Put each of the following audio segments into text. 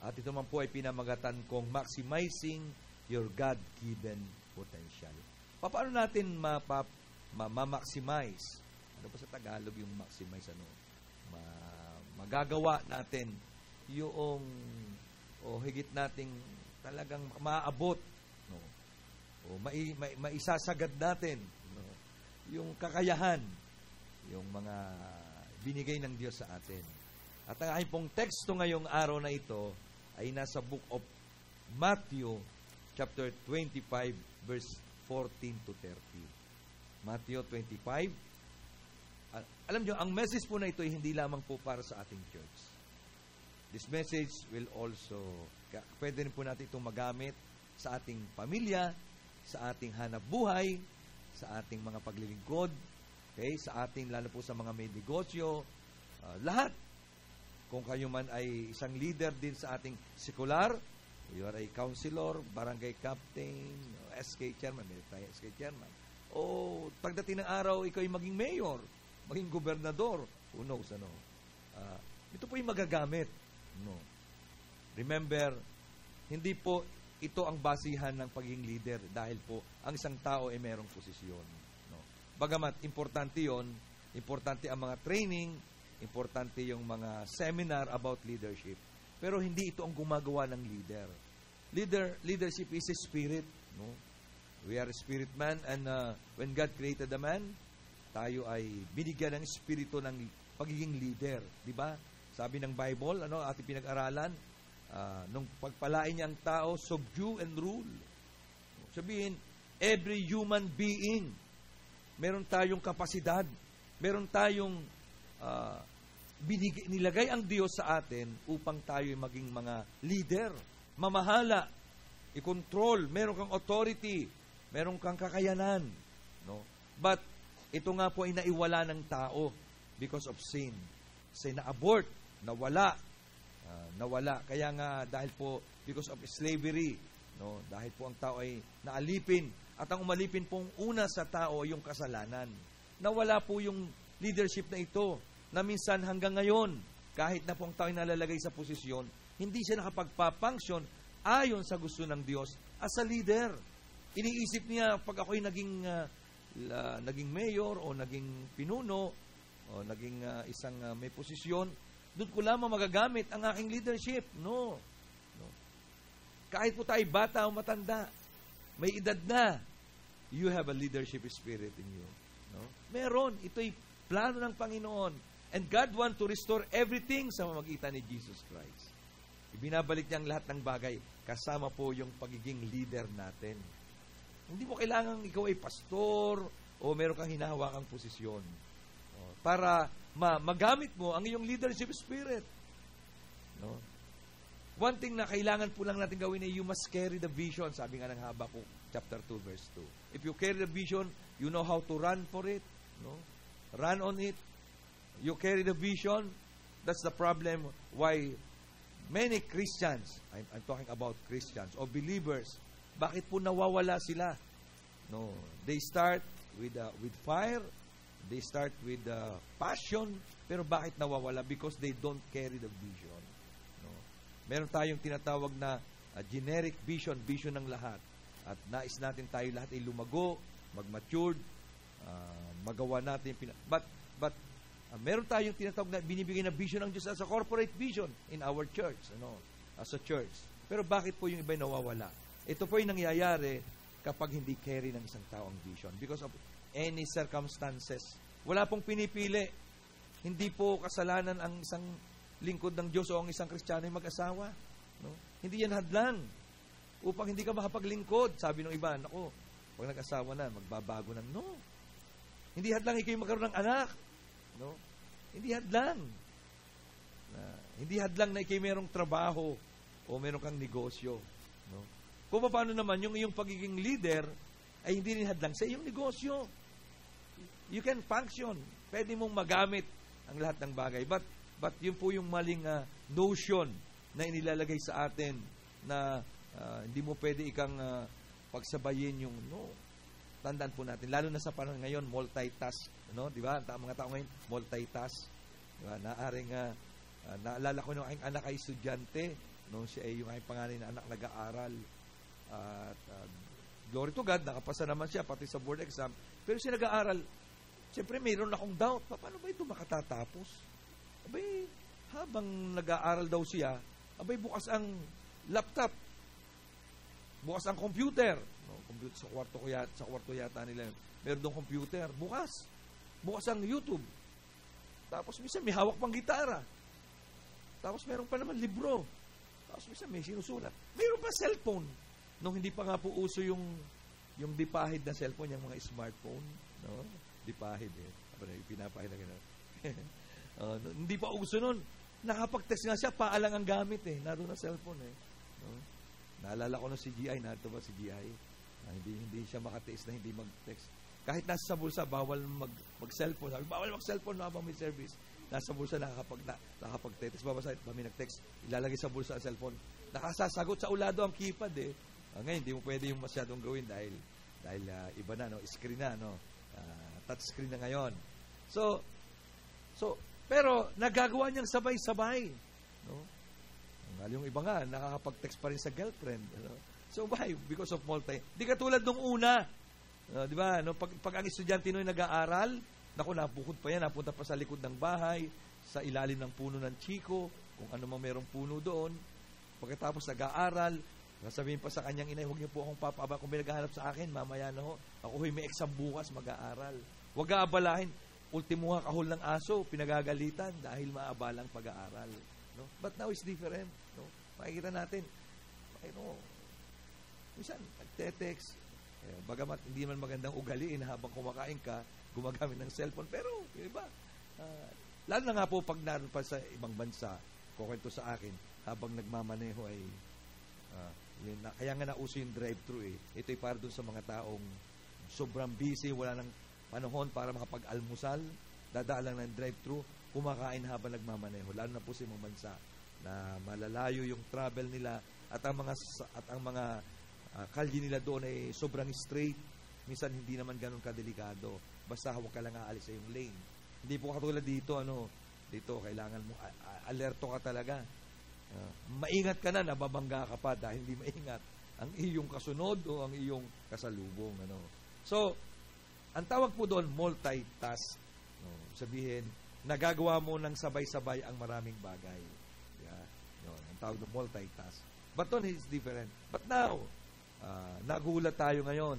At ito man po ay pinamagatan kong maximizing your God-given potential. Paano natin ma-maximize? Ano pa sa Tagalog yung maximize? Magagawa natin yung higit nating talagang maaabot, no? O maisasagad natin, no? Yung kakayahan, yung mga binigay ng Diyos sa atin. At ang aking pong teksto ngayong araw na ito ay nasa Book of Matthew chapter 25 verse 14 to 30. Matthew 25. Alam nyo, ang message po na ito ay hindi lamang po para sa ating church. This message will also, pwede rin po natin itong magamit sa ating pamilya, sa ating hanap buhay, sa ating mga paglilingkod, okay? Sa ating, lalo po sa mga may negosyo, lahat. Kung kayo man ay isang leader din sa ating sekular, you are a counselor, barangay captain, SK chairman, may tayo SK chairman. O pagdating ng araw, ikaw ay maging mayor, maging gobernador, who knows, ano? Ito po yung magagamit. No. Remember, hindi po ito ang basihan ng pagiging leader dahil po ang isang tao ay merong posisyon. No. Bagamat importante yon, importante ang mga training, importante yung mga seminar about leadership. Pero hindi ito ang gumagawa ng leader. Leadership is a spirit. No? We are a spirit man, and when God created a man, tayo ay binigyan ng espiritu ng pagiging leader. Di ba? Sabi ng Bible, ating pinag-aralan, nung pagpalain niya ang tao, subdue and rule. Sabihin, every human being, meron tayong kapasidad, meron tayong nilagay ang Diyos sa atin upang tayo maging mga leader, mamahala, i-control, meron kang authority, meron kang kakayanan. No? But, ito nga po ay naiwala ng tao because of sin. Sin na-abort, nawala. Kaya nga, dahil po, because of slavery, no? Dahil po ang tao ay naalipin. At ang umalipin pong una sa tao ay yung kasalanan. Nawala po yung leadership na ito, na minsan hanggang ngayon, kahit na po ang tao ay nalalagay sa posisyon, hindi siya nakapagpapunction ayon sa gusto ng Diyos as a leader. Iniisip niya, pag ako'y naging mayor o naging pinuno o naging isang may posisyon, doon ko lamang magagamit ang aking leadership. No. Kahit po tayo bata o matanda, may edad na, you have a leadership spirit in you. No? Meron. Ito'y plano ng Panginoon. And God want to restore everything sa pamamagitan ni Jesus Christ. Ibinabalik niya ang lahat ng bagay, kasama po yung pagiging leader natin. Hindi mo kailangan ikaw ay pastor o meron kang hinahawakang posisyon. Para magamit mo ang iyong leadership spirit. No? One thing na kailangan po lang natin gawin ay you must carry the vision. Sabi nga ng Habakkuk chapter 2 verse 2. If you carry the vision, you know how to run for it. No? Run on it. You carry the vision. That's the problem why many Christians, I'm talking about Christians or believers, bakit po nawawala sila? No, they start with fire, they start with passion, pero bakit nawawala? Because they don't carry the vision. No. Meron tayong tinatawag na generic vision ng lahat. At nais natin tayo lahat ay lumago, mag-matured, magawa natin but meron tayong tinatawag na binibigay na vision ng Diyos as a corporate vision in our church, as a church. Pero bakit po yung iba'y nawawala? Ito po yung nangyayari kapag hindi carry ng isang tao ang vision. Because of any circumstances. Wala pong pinipili. Hindi po kasalanan ang isang lingkod ng Diyos o ang isang Kristiyano ay mag-asawa. No? Hindi yan hadlang upang hindi ka makapaglingkod. Sabi ng iba, naku, pag nag-asawa na, magbabago na. No. Hindi hadlang ikaw magkaroon ng anak. No? Hindi hadlang. Hindi hadlang na ikay merong trabaho o meron kang negosyo. No? Kung paano naman yung iyong pagiging leader ay hindi rin hadlang sa iyong negosyo. You can function. Pwede mong magamit ang lahat ng bagay. But yun po yung maling notion na inilalagay sa atin na hindi mo pwede ikang pagsabayin yung Tandaan po natin, lalo na sa panahon ngayon, multitask. Di ba? Mga tao ngayon, multitask. Diba? Naalala ko nung aking anak ay estudyante, no, siya ay yung aking panganay na anak nag-aaral. At glory to God, nakapasa naman siya pati sa board exam. Pero siya nag-aaral, siyempre mayroon akong doubt, paano ba ito makatatapos? Abay, habang nag-aaral daw siya, abay bukas ang laptop, bukas ang computer. No, computer sa kwarto yata nila. Meron doon computer, bukas ang YouTube. Tapos minsan may hawak pang gitara. Tapos meron pa naman libro. Tapos minsan may sinusulat. Meron pa cellphone. Nung hindi pa nga po uso yung dipahid na cellphone, yung mga smartphone, no? Dipahid pinapahid na gano'n. Hindi pa uso nun. Nakapag-text nga siya, paalang ang gamit naroon na cellphone no? Naalala ko na si GI, narito ba si GI? Hindi siya makatext na hindi mag-text. Kahit nasa sa bulsa, bawal mag-cellphone. Sabi, bawal mag-cellphone habang may service. Nasa bulsa, nakakapag-text. Babasahin, may nag-text, ilalagay sa bulsa ang cellphone. Nakasasagot sa ulado ang keypad ngayon, hindi mo pwede yung masyadong gawin dahil iba na, no? Screen na, no? Touch screen na ngayon. So, pero nagagawa niyang sabay-sabay. No? Yung iba nga, nakakapag-text pa rin sa girlfriend. No? So, why? Because of Di katulad nung una. Di ba? No? Pag ang estudyante nung nag-aaral, napukod pa yan, napunta pa sa likod ng bahay, sa ilalim ng puno ng chiko, kung ano mang merong puno doon. Pagkatapos nag-aaral, sabihin pa sa kanyang inay, huwag niyo po akong papaba. Kung may naghahanap sa akin, mamaya na ho. Ako may exam bukas, mag-aaral. Huwag aabalahin. Ultimo kahol ng aso, pinagagalitan dahil maabalang pag-aaral. No? But now it's different. No? Makikita natin. Minsan, nagte-text. Bagamat hindi man magandang ugaliin habang kumakain ka, gumagamit ng cellphone. Pero, yung iba, lalo na nga po pag naroon pa sa ibang bansa, kukwento sa akin, habang nagmamaneho ay kaya nga nauso yung drive-thru Ito ay para doon sa mga taong sobrang busy, wala nang panahon para makapag-almusal, dadaan lang ng drive-thru, kumakain habang nagmamaneho. Lalo na po sa mga bansa na malalayo yung travel nila at ang mga kalye nila doon ay sobrang straight. Minsan hindi naman ganun kadelikado. Basta huwag ka lang aalis sa yung lane. Hindi po katulad dito, dito kailangan mo alerto ka talaga. Maingat ka na, nababangga ka pa dahil hindi maingat ang iyong kasunod o ang iyong kasalubong. So, ang tawag po doon, multitask. Sabihin, nagagawa mo ng sabay-sabay ang maraming bagay. Ang tawag doon, multitask. But doon, it's different. But now, nagulat tayo ngayon.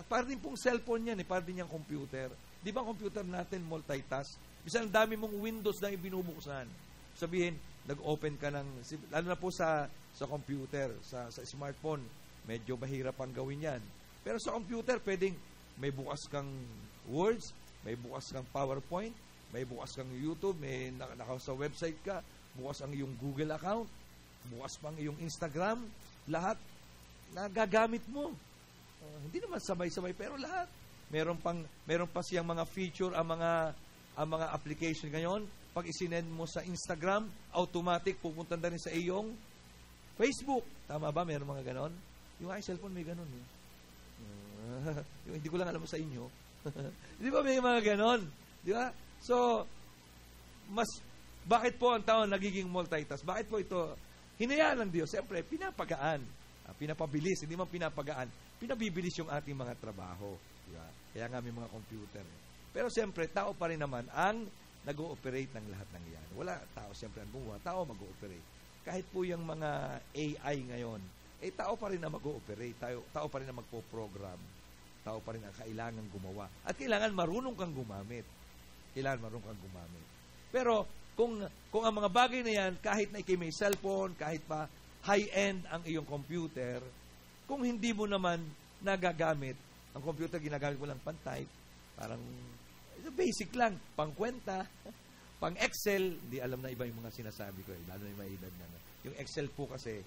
Para din pong cellphone yan, para din yung computer. Di ba ang computer natin, multitask? Bisan ang dami mong windows na ibinubuksan. Sabihin, nag-open ka lalo na po sa computer, sa smartphone, medyo mahirap ang gawin yan. Pero sa computer, pwedeng may bukas kang Words, may bukas kang PowerPoint, may bukas kang YouTube, may sa website ka, bukas ang iyong Google account, bukas pang iyong Instagram, lahat nagagamit mo. Hindi naman sabay-sabay, pero lahat. Meron pa siyang mga feature ang mga application ngayon. Pag isinend mo sa Instagram, automatic pupunta na rin sa iyong Facebook. Tama ba? Meron mga ganon? Yung cellphone may ganon. Yung hindi ko lang alam sa inyo. Di ba may mga ganon? Di ba? So, bakit po ang tao nagiging multitask? Bakit po ito? Hinayaan ng Diyos. Siyempre, pinapagaan. Pinapabilis. Hindi man pinapagaan. Pinabibilis yung ating mga trabaho. Di ba? Kaya nga may mga computer. Pero siyempre, tao pa rin naman ang nag-ooperate ng lahat ng yan. Wala tao siyempre ang gumawa. Tao mag-ooperate. Kahit po yung mga AI ngayon, tao pa rin na mag-ooperate. Tao pa rin na magpo-program. Tao pa rin ang kailangan gumawa. At kailangan marunong kang gumamit. Pero, kung ang mga bagay na yan, kahit na may cellphone, kahit pa high-end ang iyong computer, kung hindi mo naman nagagamit, ang computer ginagamit mo lang pang-type, parang basic lang, pang-kwenta, pang-Excel, hindi alam na iba yung mga sinasabi ko, lalo na yung mga edad na. Yung Excel po kasi,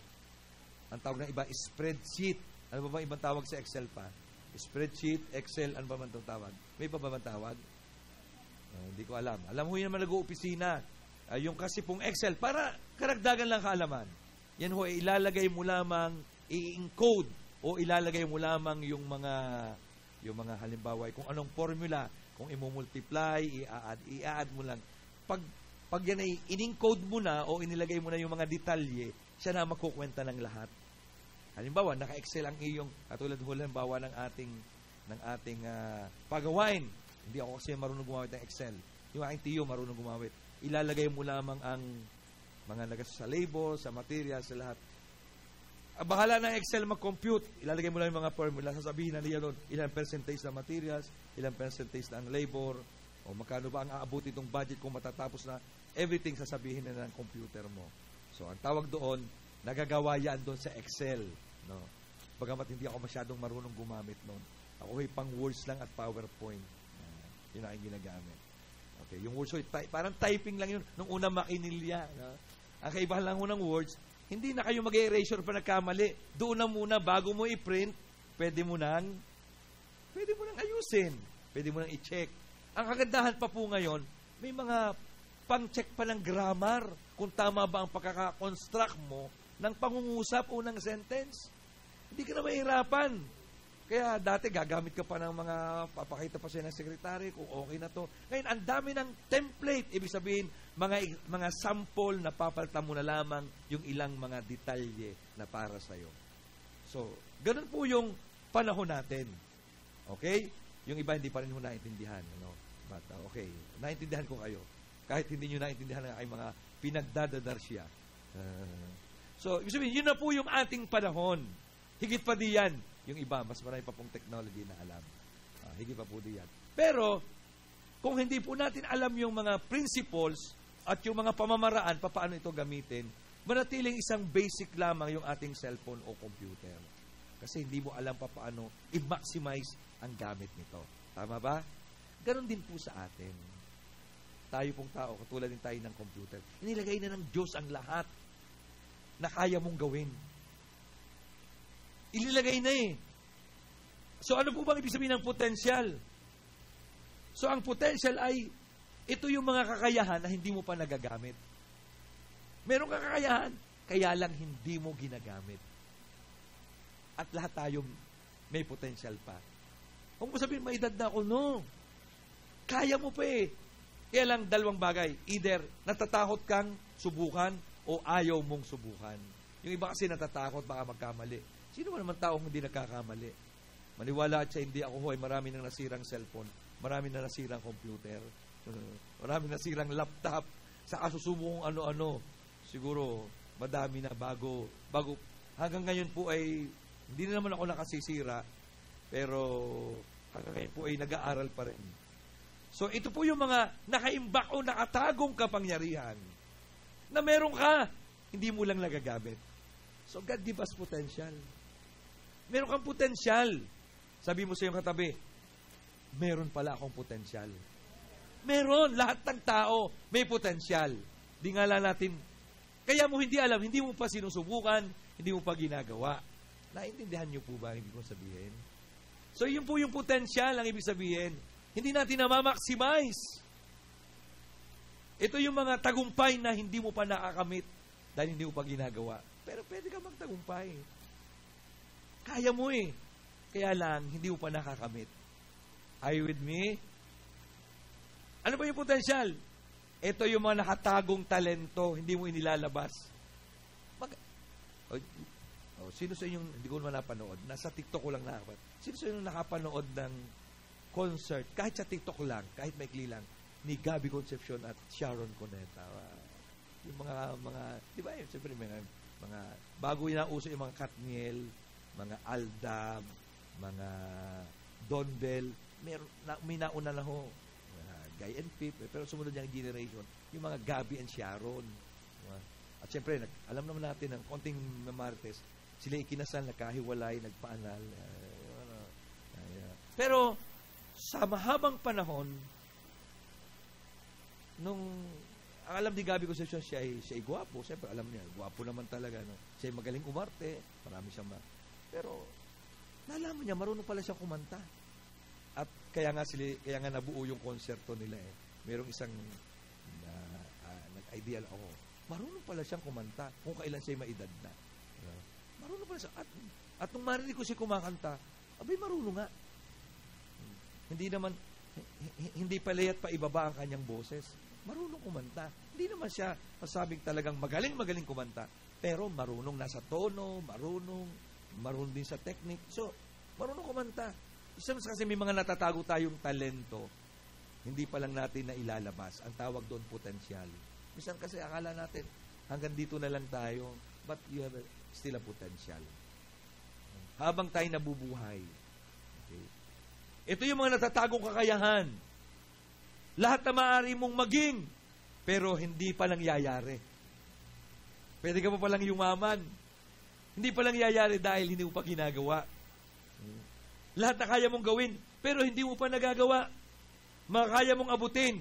ang tawag ng iba, spreadsheet. Ano ba ibang tawag sa Excel pa? Spreadsheet, Excel, ano ba man itong tawag? May pa ba man tawag? Hindi ko alam. Alam mo yun naman nag-uopisina. Yung kasi pong Excel, para karagdagan lang kaalaman. Yan ho, ilalagay mo lamang, i-encode, o ilalagay mo lamang yung mga halimbawa, kung anong formula, kung i-multiply, i-add mo lang. Pag yan ay in-encode mo na o inilagay mo na yung mga detalye, siya na magkukwenta ng lahat. Halimbawa, naka-Excel ang iyong, katulad halimbawa ng ating pagawain. Hindi ako kasi marunong gumamit ng Excel. Yung aking tiyo marunong gumamit. Ilalagay mo lamang ang mga nagastos sa labor, sa materials, sa lahat. Bahala na Excel mag-compute. Ilalagay mo lang yung mga formula. Sasabihin na niya doon, ilang percentage na materials, ilang percentage na ang labor, o magkano ba ang aabuti itong budget kung matatapos na, everything sasabihin na ng computer mo. So, ang tawag doon, nagagawa yan doon sa Excel. No? Bagamat hindi ako masyadong marunong gumamit noon. Ako ay pang words lang at PowerPoint. Yun ang ginagamit. Okay, yung words, parang typing lang yun nung una makinilya. No? Ang kaibahan lang ng words, hindi na kayo mag-erasure pa nagkamali. Doon na muna, bago mo i-print, pwede mo nang ayusin. Pwede mo nang i-check. Ang kagandahan pa po ngayon, may mga pang-check pa ng grammar kung tama ba ang pagkaka-construct mo ng pangungusap o ng sentence. Hindi ka na mahirapan. Kaya dati gagamit ka pa ng mga, papakita pa siya ng sekretary kung okay na to. Ngayon, ang dami ng template. Ibig sabihin, mga sample na papalitan mo na lamang yung ilang mga detalye na para sa'yo. So, ganun po yung panahon natin. Okay? Yung iba hindi pa rin mo naintindihan. Ano? But, okay, naintindihan ko kayo. Kahit hindi nyo naintindihan ang mga pinagdadadarsya. So, ibig sabihin, yun na po yung ating panahon. Higit pa diyan. Yung iba, mas marami pa pong technology na alam. Higit pa po diyan. Pero, kung hindi po natin alam yung mga principles at yung mga pamamaraan, paano ito gamitin, manatiling isang basic lamang yung ating cellphone o computer. Kasi hindi mo alam paano i-maximize ang gamit nito. Tama ba? Ganon din po sa atin. Tayo pong tao, katulad din tayo ng computer. Inilagay na ng Diyos ang lahat na kaya mong gawin. Ililagay na eh. So ano po bang ibig sabihin ng potential? So ang potential ay, ito yung mga kakayahan na hindi mo pa nagagamit. Meron kang kakayahan, kaya lang hindi mo ginagamit. At lahat tayo may potential pa. Kung mo sabihin, may edad na ako, no. Kaya mo pa eh. Kaya lang dalawang bagay. Either natatakot kang subukan o ayaw mong subukan. Yung iba kasi natatakot, baka magkamali. Sino naman taong hindi nagkakamali? Maniwala at siya, hindi ako hoy, marami nang nasirang cellphone, marami nang nasirang computer, marami nang nasirang laptop, sa kasusubong ano-ano. Siguro, madami na bago, hanggang ngayon po ay, hindi na naman ako nakasisira, pero hanggang ngayon po ay nag-aaral pa rin. So, ito po yung mga nakaimbak o nakatagong kapangyarihan na meron ka, hindi mo lang nagagamit. So, God give us potential. Meron kang potensyal. Sabi mo sa iyong katabi, meron pala akong potensyal. Meron. Lahat ng tao may potensyal. Di nga lang natin, kaya mo hindi alam, hindi mo pa sinusubukan, hindi mo pa ginagawa. Naintindihan niyo po ba ang ibig kong sabihin? So, yun po yung potensyal ang ibig sabihin. Hindi natin na-maximize. Ito yung mga tagumpay na hindi mo pa nakakamit dahil hindi mo pa ginagawa. Pero pwede ka magtagumpay. Kaya mo eh. Kaya lang, hindi mo pa nakakamit. Are you with me? Ano ba yung potensyal? Ito yung mga nakatagong talento, hindi mo inilalabas. Sino sa inyong, hindi ko naman napanood, nasa TikTok ko lang nakapanood. Sino sa inyong nakapanood ng concert, kahit sa TikTok lang, kahit maikli lang, ni Gabby Concepcion at Sharon Cuneta. Yung mga di ba, siyempre mga bago yung nauso yung mga Katniel, mga Aldab, mga Don Bell, may nauna na ho, Guy and Pip, pero sumunod yung generation, yung mga Gabby and Sharon. At siyempre, alam naman natin ng konting Martes, sila ikinasal, nagkahiwalay, nagpaanal. Pero, sa mahabang panahon, ang alam ni Gabby Concepcion, siya ay gwapo. Siyempre, alam niya, gwapo naman talaga. No? Siya ay magaling umarte. Marami siyang Pero, nalaman niya, marunong pala siya kumanta. At kaya nga nabuo yung konserto nila eh. Merong isang nag-ideal ako. Marunong pala siyang kumanta kung kailan siya maedad na. Marunong pala siya. At nung marinig ko siya kumakanta, abay marunong nga. Hindi palayat pa ibaba ang kanyang boses. Marunong kumanta. Hindi naman siya masabing talagang magaling kumanta. pero marunong nasa tono, marunong din sa technique. So, marunong kumanta. Isang kasi may mga natatago tayong talento, hindi pa lang natin na ilalabas. Ang tawag doon, potensyal. Minsan kasi akala natin, hanggang dito na lang tayo, but you have still a potential. Habang tayo nabubuhay. Okay. Ito yung mga natatagong kakayahan. Lahat na maaari mong maging, pero hindi pa lang yayari. Pwede ka pa palang yumaman. Hindi pa lang yayari dahil hindi mo pa ginagawa. Lahat na kaya mong gawin, pero hindi mo pa nagagawa. Makakaya mong abutin,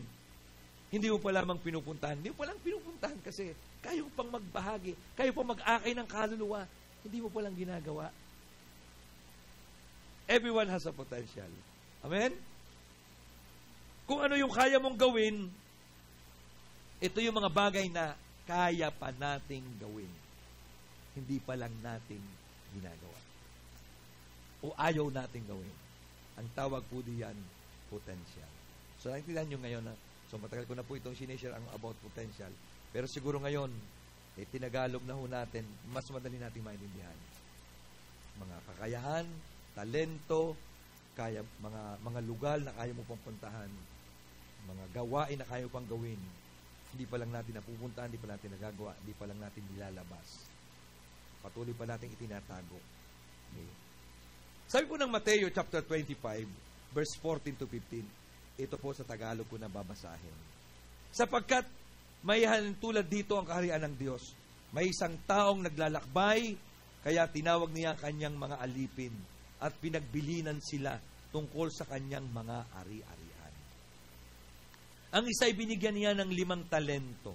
hindi mo pa lamang pinupuntahan. Hindi mo pa lang pinupuntahan kasi kaya mo pang magbahagi, kaya pang mag-akay ng kaluluwa. Hindi mo pa lang ginagawa. Everyone has a potential. Amen? Kung ano yung kaya mong gawin, ito yung mga bagay na kaya pa nating gawin. Hindi pa lang natin ginagawa. O ayaw nating gawin. Ang tawag po diyan, potential. So, naintindihan nyo ngayon na, so matagal ko na po itong sinishare ang about potential. Pero siguro ngayon, tinagalog na ho natin, mas madali nating maintindihan. Mga kakayahan, talento, kaya, mga lugar na kaya mo pang puntahan, mga gawain na kaya mo pang gawin, hindi pa lang natin napupuntahan, hindi pa natin nagagawa, hindi pa lang natin nilalabas. Patuloy pa natin itinatago. Okay. Sabi po ng Mateo chapter 25, verse 14 to 15, ito po sa Tagalog ko na babasahin. Sapagkat may tulad dito ang kaharian ng Diyos. May isang taong naglalakbay, kaya tinawag niya kanyang mga alipin at pinagbilinan sila tungkol sa kanyang mga ari-arian. Ang isa ay binigyan niya ng 5 talento.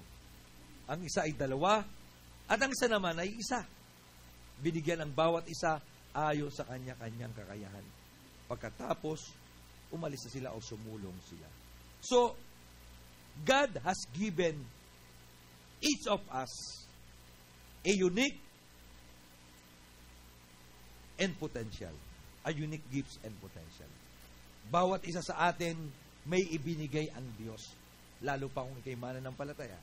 Ang isa ay 2, at ang isa naman ay 1. Binigyan ang bawat isa ayon sa kanya-kanyang kakayahan. Pagkatapos, umalis na sila o sumulong sila. So, God has given each of us a unique and potential. A unique gifts and potential. Bawat isa sa atin, may ibinigay ang Diyos. Lalo pa kung ikay mananampalataya.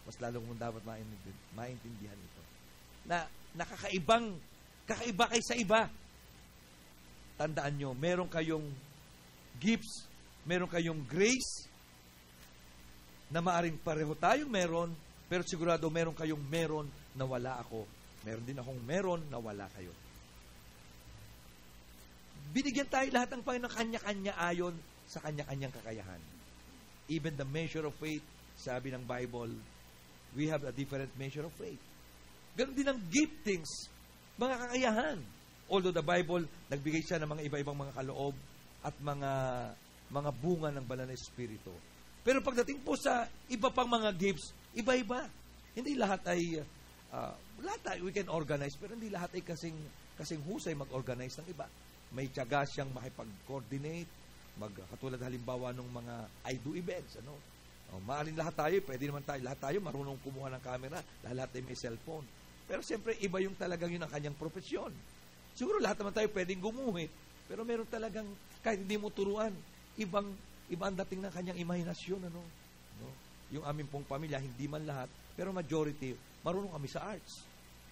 Mas lalo mong dapat maintindihan ito. Na kakaiba kay sa iba. Tandaan nyo, meron kayong gifts, meron kayong grace, na maaring pareho tayong meron, pero sigurado meron kayong meron na wala ako. Meron din akong meron na wala kayo. Binigyan tayo lahat ng Panginoon ng kanya-kanya ayon sa kanya-kanyang kakayahan. Even the measure of faith, sabi ng Bible, we have a different measure of faith. Ganon din ang giftings, mga kakayahan. Although the Bible, nagbigay siya ng mga iba-ibang mga kaloob at mga bunga ng banal na Espiritu. Pero pagdating po sa iba pang mga gifts, iba-iba. Hindi lahat ay, we can organize, pero hindi lahat ay kasing husay mag-organize ng iba. May tiyaga siyang makipag-coordinate, katulad halimbawa ng mga I do events, maaaring lahat tayo marunong kumuha ng camera, lahat tayo may cellphone. Pero siyempre, iba yung talagang yun ang kanyang profesyon. Siguro lahat naman tayo pwedeng gumuhit, pero meron talagang, kahit hindi mo turuan, iba ang dating ng kanyang imahinasyon, Yung aming pong pamilya, hindi man lahat, pero majority, marunong kami sa arts.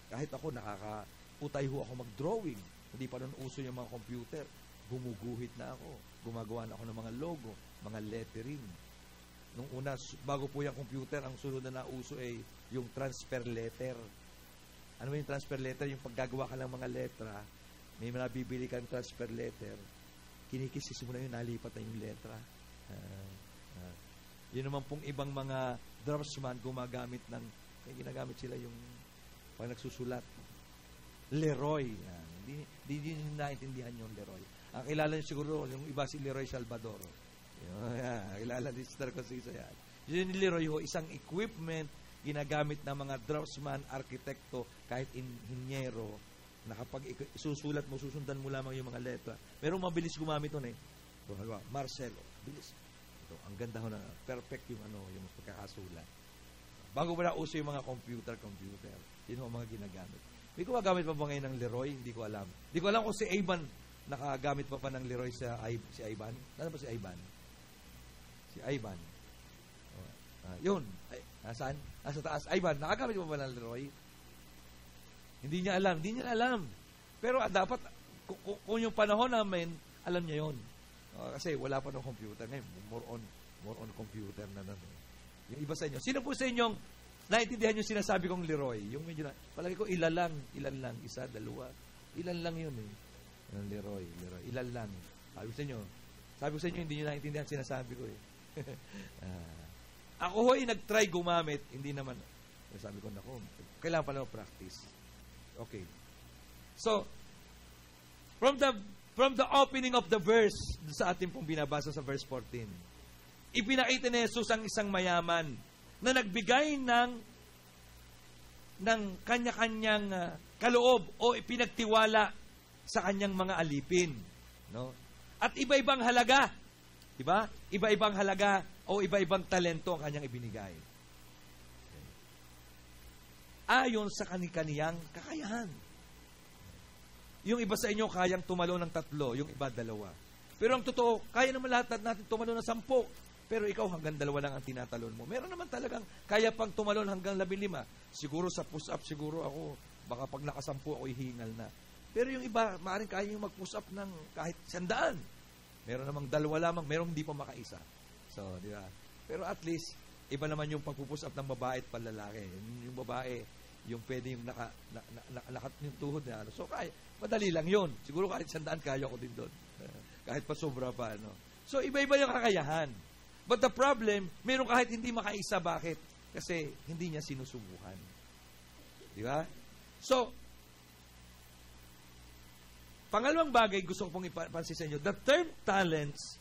Kahit ako, nakakaputay ako mag-drawing. Hindi pa nun uso yung mga computer. Gumuguhit na ako. Gumagawa na ako ng mga logo, mga lettering. Nung una, bago po yung computer, ang sunod na nauso ay yung transfer letter. Ano yung transfer letter? Yung paggagawa ka ng mga letra, may nabibili kang transfer letter, kinikisis mo na yun, nalipat na yung letra. Yun naman pong ibang mga draftsman gumagamit ng, ginagamit sila yung pag nagsusulat. Leroy. Hindi naintindihan yung Leroy. Ang kilala niyo siguro, yung iba si Leroy Salvador. Kilala ni Sister Consiso yan. Yun yung Leroy, isang equipment ginagamit ng mga draftsman, arkitekto, kahit inhinyero, na kapag susulat mo, susundan mo lamang yung mga letra. Pero mabilis gumamit nun Marcelo, bilis. Ito, ang ganda ho na, perfect yung yung pagkakasulat. Bago ba na uso yung mga computer, yun ang mga ginagamit. May gumagamit pa ba ngayon ng Leroy? Hindi ko alam. Hindi ko alam kung si Ivan nakagamit pa ng Leroy si Ivan. Ano ba si Ivan? Si Ivan. Yun. Saan? Sa taas. Ivan, nakagamit pa ba ng Leroy? Hindi niya alam. Pero dapat, kung yung panahon namin, alam niya yon. Kasi wala pa ng computer. Ngayon, more on computer na nun. Yung iba sa inyo. Sino po sa inyong naintindihan yung sinasabi kong Leroy? Yung medyo palagi ko, ilan lang. Isa, dalawa. Ilan lang yun eh. Yung Leroy. Ilan lang. Sabi ko sa inyo, hindi nyo naintindihan sinasabi ko eh. Ako ho'y nag-try gumamit, hindi naman. Sabi ko, naku, kailangan pala practice. Okay. So, from the opening of the verse, sa ating pong binabasa sa verse 14, ipinakita ni Jesus ang isang mayaman na nagbigay ng kanya-kanyang kaloob o ipinagtiwala sa kanyang mga alipin. No? At iba-ibang halaga. Diba? Iba-ibang halaga o iba-ibang talento ang kanyang ibinigay. Okay. Ayon sa kani-kaniyang kakayahan. Yung iba sa inyo kayang tumalo ng 3, yung iba 2. Pero ang totoo, kaya naman lahat natin tumalo ng 10. Pero ikaw hanggang 2 lang ang tinatalon mo. Meron naman talagang kaya pang tumalon hanggang 15. Siguro sa push-up, siguro ako, baka pag nakasampu ako ihingal na. Pero yung iba, maaaring kaya yung mag-push up ng kahit 100. Meron namang 2 lamang, meron hindi pa makaisa. So, di ba? Pero at least, iba naman yung pagpupush up ng babae at panlalaki. Yung babae, yung pwede yung nakat yung tuhod na ano. So, kaya, madali lang yun. Siguro kahit 100, kaya ko din doon. Kahit pa sobra pa, ano. So, iba-iba yung kakayahan. But the problem, meron kahit hindi makaisa. Bakit? Kasi hindi niya sinusubukan. Di ba? So, pangalawang bagay gusto ko pong ipansin sa inyo, the term talents,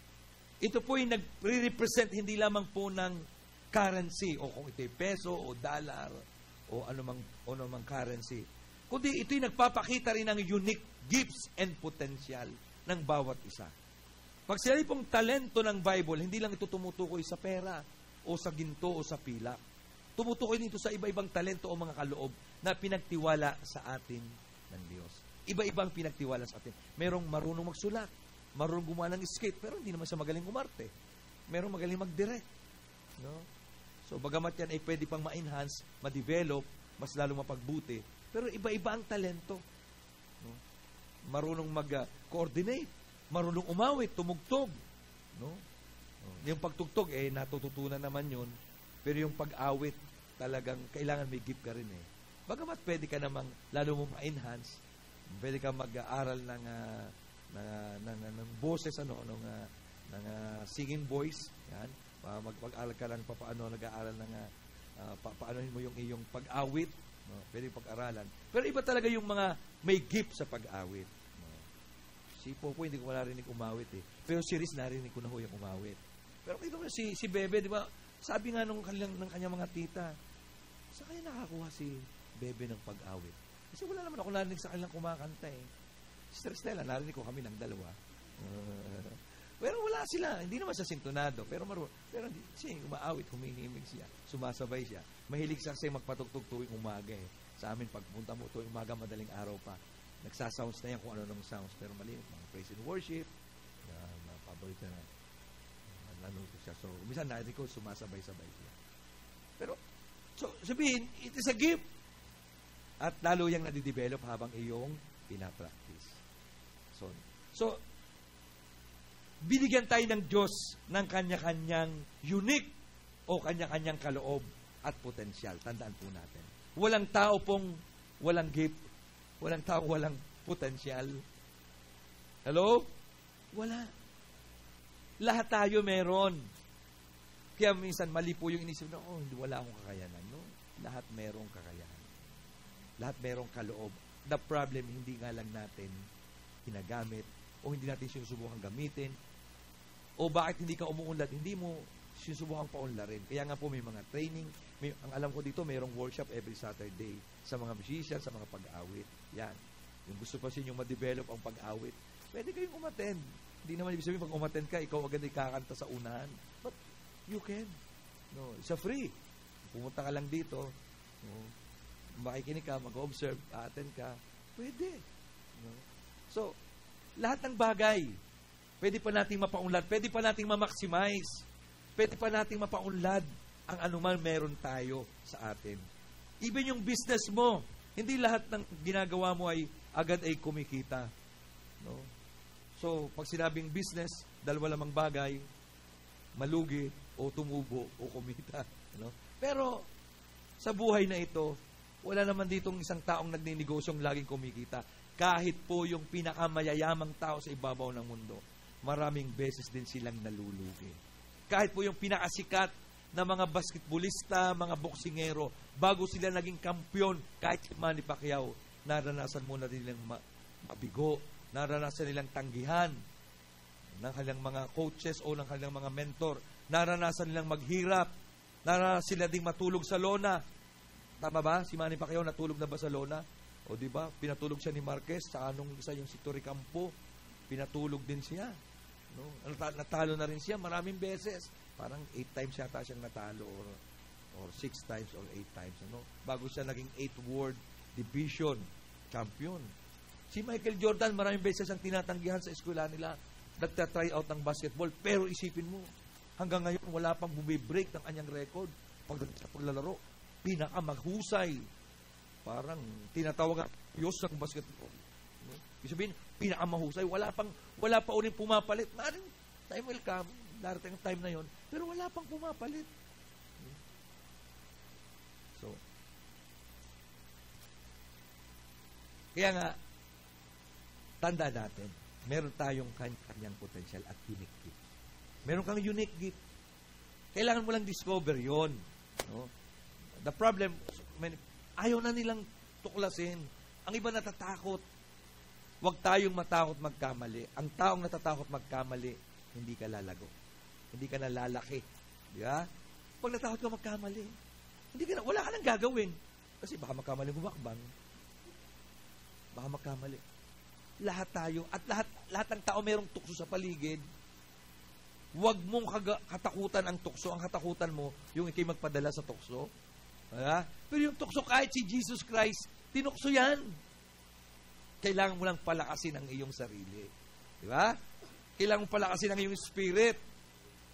ito po yung nagre-represent hindi lamang po ng currency, o kung ito'y peso, o dollar, o anumang currency, kundi ito'y nagpapakita rin ng unique gifts and potential ng bawat isa. Pag sinabi pong talento ng Bible, hindi lang ito tumutukoy sa pera, o sa ginto, o sa pilak. Tumutukoy dito sa iba-ibang talento o mga kaloob na pinagtiwala sa atin ng Diyos. Iba-ibang pinagtiwala sa atin. Merong marunong magsulat, marunong gumawa ng skate, pero hindi naman siya magaling umarte. Merong magaling mag-direct. No? So, bagamat yan ay pwede pang ma-enhance, ma-develop, mas lalo mapagbuti, pero iba-iba ang talento. No? Marunong mag-coordinate, marunong umawit, tumugtog. No? Yung pagtugtog, natututunan naman yun, pero yung pag-awit, talagang kailangan may gift ka rin eh. Bagamat pwede ka namang lalo mo ma-enhance, pwede ka mag-aaral ng boses, ng singing voice. Yan. Mag-aaral ka lang paano nag-aaral ng paanohin mo yung iyong pag-awit. No? Pwede pag-aralan. Pero iba talaga yung mga may gift sa pag-awit. No? Si Popo, hindi ko narinig umawit eh. Pero si Riz, narinig ko na ho yung umawit. Pero kita mo si Bebe, di ba? Sabi nga ng kanyang mga tita, saan kaya nakakuha si Bebe ng pag-awit? Kasi wala naman ako narinig sa kanilang kumakanta eh. Sister Stella, narinig ko kami ng 2. Pero wala sila. Hindi naman siya sintonado. Pero siya umaawit, huminimig siya. Sumasabay siya. Mahilig siya kasi magpatugtog tuwing umaga eh. Sa amin, pagpunta mo tuwing umaga, madaling araw pa. Nagsasounds na yan kung ano ng sounds. Pero mali, mga praise and worship. Paborito na. Nanuto siya. So, minsan narinig ko, sumasabay-sabay siya. Pero, so, sabihin, it is a gift. At lalo yung nadidevelop habang iyong pinapractice. So, binigyan tayo ng Diyos ng kanya-kanyang unique o kanya-kanyang kaloob at potensyal. Tandaan po natin. Walang tao pong walang gift. Walang tao walang potensyal. Hello? Wala. Lahat tayo meron. Kaya minsan mali po yung inisip na, wala akong kakayanan. No? Lahat merong kakayanan. Lahat merong kaloob. The problem, hindi nga lang natin ginagamit o hindi natin sinusubukan gamitin o bakit hindi ka umuunlad, hindi mo sinusubukan paunlarin. Kaya nga po may mga training. Ang alam ko dito, mayroong workshop every Saturday sa mga musician, sa mga pag-awit. Yan. Yung gusto pa siya yung ma-develop ang pag-awit, pwede kayong umattend. Hindi naman ibig sabihin, pag umattend ka, ikaw agad ay kakanta sa unahan. But you can. No, it's a free. Pumunta ka lang dito. No, makikinig ka, mag-observe, attend ka, pwede. No? So, lahat ng bagay, pwede pa nating mapaunlad, pwede pa nating ma-maximize, pwede pa nating mapaunlad ang anuman meron tayo sa atin. Even yung business mo, Hindi lahat ng ginagawa mo ay agad ay kumikita. No? So, pag sinabing business, dalawa lamang bagay, malugi o tumubo o kumita. No? Pero, sa buhay na ito, wala naman ditong isang taong nagninigosyong laging kumikita. Kahit po yung pinakamayayamang tao sa ibabaw ng mundo, maraming beses din silang nalulugi. Kahit po yung pinakasikat na mga basketballista, mga boksingero, bago sila naging kampyon, kahit si Manny Pacquiao, naranasan muna din nilang mabigo, naranasan nilang tanggihan ng kanilang mga coaches o ng kanilang mga mentor, naranasan nilang maghirap, naranasan sila ding matulog sa lona. Tama ba? Si Manny Pacquiao natulog na ba sa lona? O di ba? Pinatulog siya ni Marquez, sa anong isa yung si Torrey Campo, pinatulog din siya. No? Natalo na rin siya maraming beses. Parang 8 times yata siyang natalo or 6 times or 8 times. Ano? Bago siya naging 8th World Division Champion. Si Michael Jordan, maraming beses ang tinatanggihan sa eskwela nila. Nagta-try out ng basketball. Pero isipin mo, hanggang ngayon wala pang bumibreak ng kanyang record sa paglalaro. Pinakamaghusay. Parang tinatawag ang Diyos ng basketball. Ibig sabihin, pinakamahusay. Wala pa ulit pumapalit. Maring time will come, darating ang time na yon, pero wala pang pumapalit. So, kaya nga, tanda natin, meron tayong kanyang potential at unique gift. Meron kang unique gift. Kailangan mo lang discover yon. No? The problem, ayaw na nilang tuklasin. Ang iba natatakot. Huwag tayong matakot magkamali. Ang taong natatakot magkamali, hindi ka lalago. Hindi ka nalalaki. Di ba? Pag natakot ka magkamali, wala ka nang gagawin. Kasi baka magkamali bumakbang. Baka magkamali. Lahat tayo, at lahat ng tao mayroong tukso sa paligid. Huwag mong katakutan ang tukso. Ang katakutan mo, yung ikay magpadala sa tukso. Diba? Pero yung tukso, kahit si Jesus Christ, tinukso yan. Kailangan mo lang palakasin ang iyong sarili. Di ba? Kailangan mo palakasin ang iyong spirit.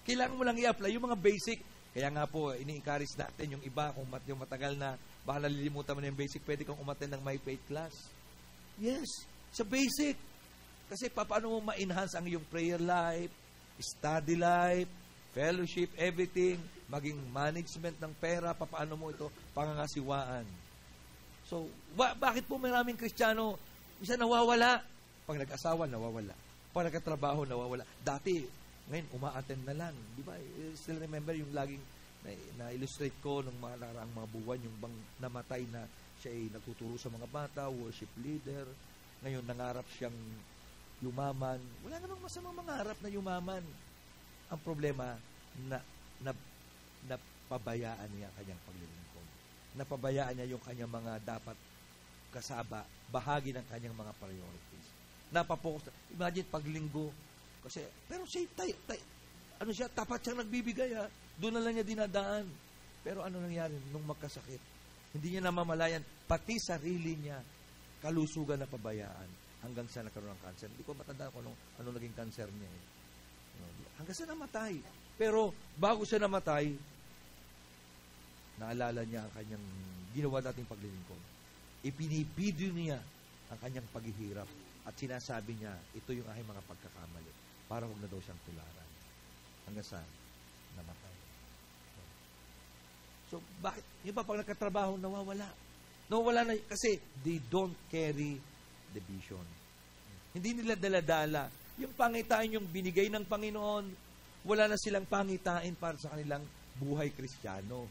Kailangan mo lang i-apply yung mga basic. Kaya nga po, ini-encourage natin yung iba, kung yung matagal na, baka nalilimutan mo na yung basic, pwede kang umattend ng My Faith class. Yes, sa basic. Kasi paano mo ma-enhance ang iyong prayer life, study life, fellowship, everything, maging management ng pera, paano mo ito pangangasiwaan. So, bakit po maraming Kristiyano, isa nawawala? Pag nag-asawa, nawawala. Pag nagkatrabaho, nawawala. Dati, ngayon, uma-attend na lang. Di ba? Still remember yung laging na-illustrate ko ng mga nakaraang mga buwan, yung bang namatay na siya ay nagtuturo sa mga bata, worship leader. Ngayon, nangarap siyang yumaman. Wala namang masamang mangarap na yumaman. Ang problema, napabayaan niya kanyang paglilingkod. Napabayaan niya yung kanyang mga dapat kasaba, bahagi ng kanyang mga priorities. Napapokus. Imagine, paglinggo. Kasi, pero siya, tapat siyang nagbibigay, ha? Doon na lang niya dinadaan. Pero ano nangyari nung magkasakit? Hindi niya namamalayan, pati sarili niya, kalusugan na pabayaan hanggang sa nagkaroon ng cancer. Hindi ko matanda kung ano naging cancer niya. Hanggang sa namatay. Pero, bago siya namatay, naalala niya ang kanyang ginawa dating paglilingkod. Ipinipidyo niya ang kanyang paghihirap at sinasabi niya, ito yung aking mga pagkakamali para huwag na daw siyang tularan. Hanggang sa namatay. So, bakit? Yung ba pag nagkatrabaho, nawawala? Nawawala na kasi they don't carry the vision. Hindi nila dala-dala. Yung pangitain yung binigay ng Panginoon, wala na silang pangitain para sa kanilang buhay Kristiyano.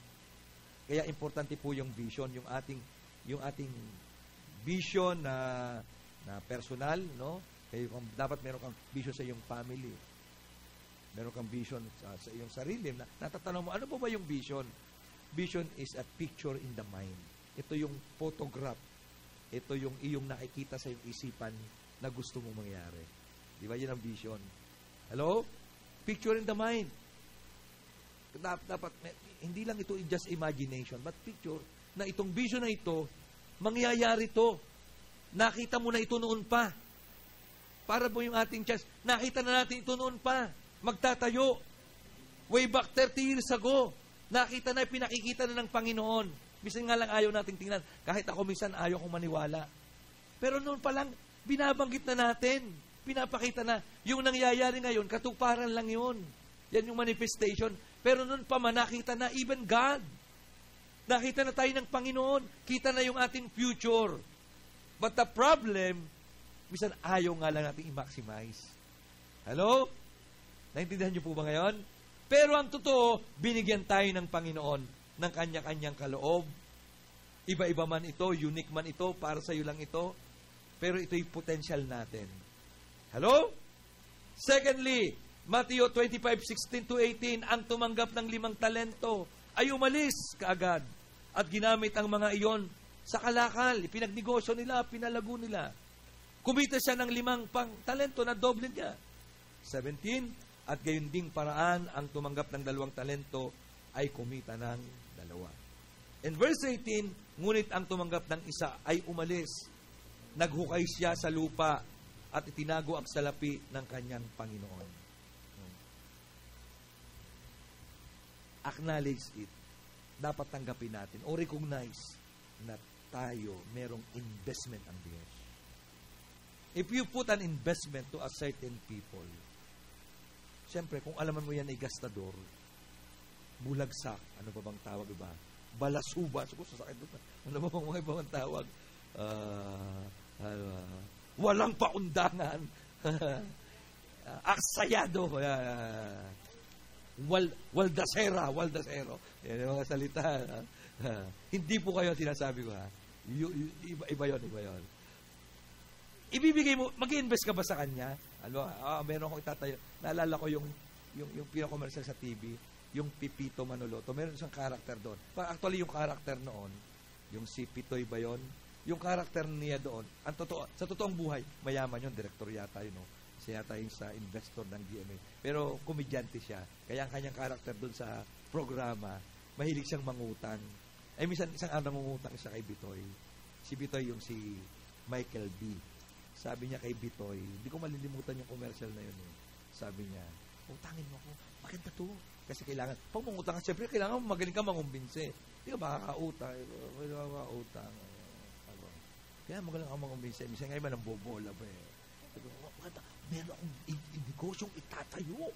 Kaya importante po yung vision, yung ating vision na personal, no? Kaya dapat meron kang vision sa iyong family. Meron kang vision sa iyong sarili. Natatanong mo, ano ba yung vision? Vision is a picture in the mind. Ito yung photograph. Ito yung iyong nakikita sa iyong isipan na gusto mong mangyari. Di ba? Yan ang vision. Hello? Picture in the mind. Dapat, hindi lang ito just imagination, but picture na itong vision na ito, mangyayari ito. Nakita mo na ito noon pa. Para po yung ating chance, nakita na natin ito noon pa. Magtatayo. Way back 30 years ago, nakita na, pinakikita na ng Panginoon. Minsan nga lang ayaw nating tingnan. Kahit ako minsan ayaw kong maniwala. Pero noon pa lang, binabanggit na natin. Pinapakita na. Yung nangyayari ngayon, katuparan lang yun. Yan yung manifestation. Pero noon pa man, nakita na even God. Nakita na tayo ng Panginoon. Kita na yung ating future. But the problem, minsan ayaw nga lang natin i-maximize. Hello? Naintindihan niyo po ba ngayon? Pero ang totoo, binigyan tayo ng Panginoon ng kanya-kanyang kaloob. Iba-iba man ito, unique man ito, para sa iyo lang ito. Pero ito'y potential natin. Hello? Secondly, Matthew 25:16-18, ang tumanggap ng 5 talento ay umalis kaagad at ginamit ang mga iyon sa kalakal. Pinagnegosyo nila, pinalago nila. Kumita siya ng 5 talento na doble niya. 17, at gayon ding paraan ang tumanggap ng 2 talento ay kumita ng 2. In verse 18, ngunit ang tumanggap ng 1 ay umalis. Naghukay siya sa lupa at itinago ang salapi ng kanyang Panginoon. Acknowledge it. Dapat tanggapin natin o recognize na tayo merong investment ang Diyos. If you put an investment to a certain people, siyempre, kung alaman mo yan ay gastador, bulagsak, ano ba bang tawag iba? Balasuba, sa sakit doon. Ano ba bang mga ibang tawag? Walang paundangan. Aksayado. Waldasero. Yan yung mga salita. Hindi po kayo sinasabi ko, ha? Iba yun. Ibibigay mo, mag-i-invest ka ba sa kanya? Meron akong itatayo. Naalala ko yung pinakomersyal sa TV, yung Pipito Manoloto. Meron isang karakter doon. Actually, yung karakter noon, yung si Pitoy ba yun? Yung karakter niya doon, sa totoong buhay, mayaman yun, direktor yata yun, no? Siya yata yung sa investor ng GMA. Pero komedyante siya. Kaya ang kanyang karakter doon sa programa, mahilig siyang mangutang. Minsan, isang araw mangutang siya kay Bitoy. Si Bitoy yung si Michael B. Sabi niya kay Bitoy, hindi ko malilimutan yung commercial na yun. Sabi niya, utangin mo ako, maganda to. Kasi kailangan, pag mangutang ka, siyempre kailangan magaling ka mangumbinse. Hindi ka makakautang. Kaya magaling ka mangumbinse. Minsan nga iba nang bobola pa eh. Maganda, meron akong negosyong itatayo.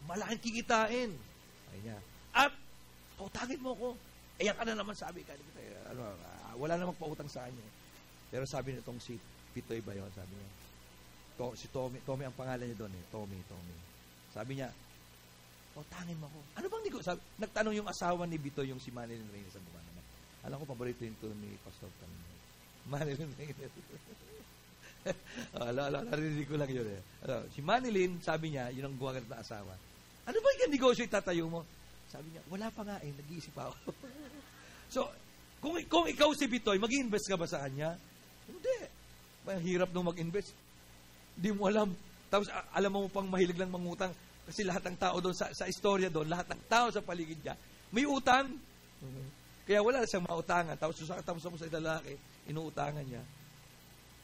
Malaking kikitain. Ay niya. At, pautangin mo ako. Yan ka na naman sabi ka. Wala namang pautang sa kanya. Pero sabi nitong si Pitoy ba yun? Sabi niya, si Tommy ang pangalan niya doon eh. Tommy. Sabi niya, tangin mo ako. Ano bang sabi, nagtanong yung asawa ni Bitoy, yung si Manilyn Reyes sa buwan naman. Alam ko, paborito yun to ni Pastor Tan. Manilyn Reyes. Narinig ko lang yun eh. Si Manilyn, sabi niya, yun ang gumagat na asawa. Ano ba yung negosyo itatayo mo? Sabi niya, wala pa nga eh, nag-iisip ako. So, kung ikaw si Bitoy, mag-i-invest ka ba sa kanya? Hindi. Mahirap nung mag-invest. Hindi mo alam. Tapos, alam mo pang mahilig lang mangutang. Kasi lahat ng tao doon, sa istorya doon, lahat ng tao sa paligid niya, may utang. Kaya wala na siyang mautangan. Tapos sa lalaki, inuutangan niya.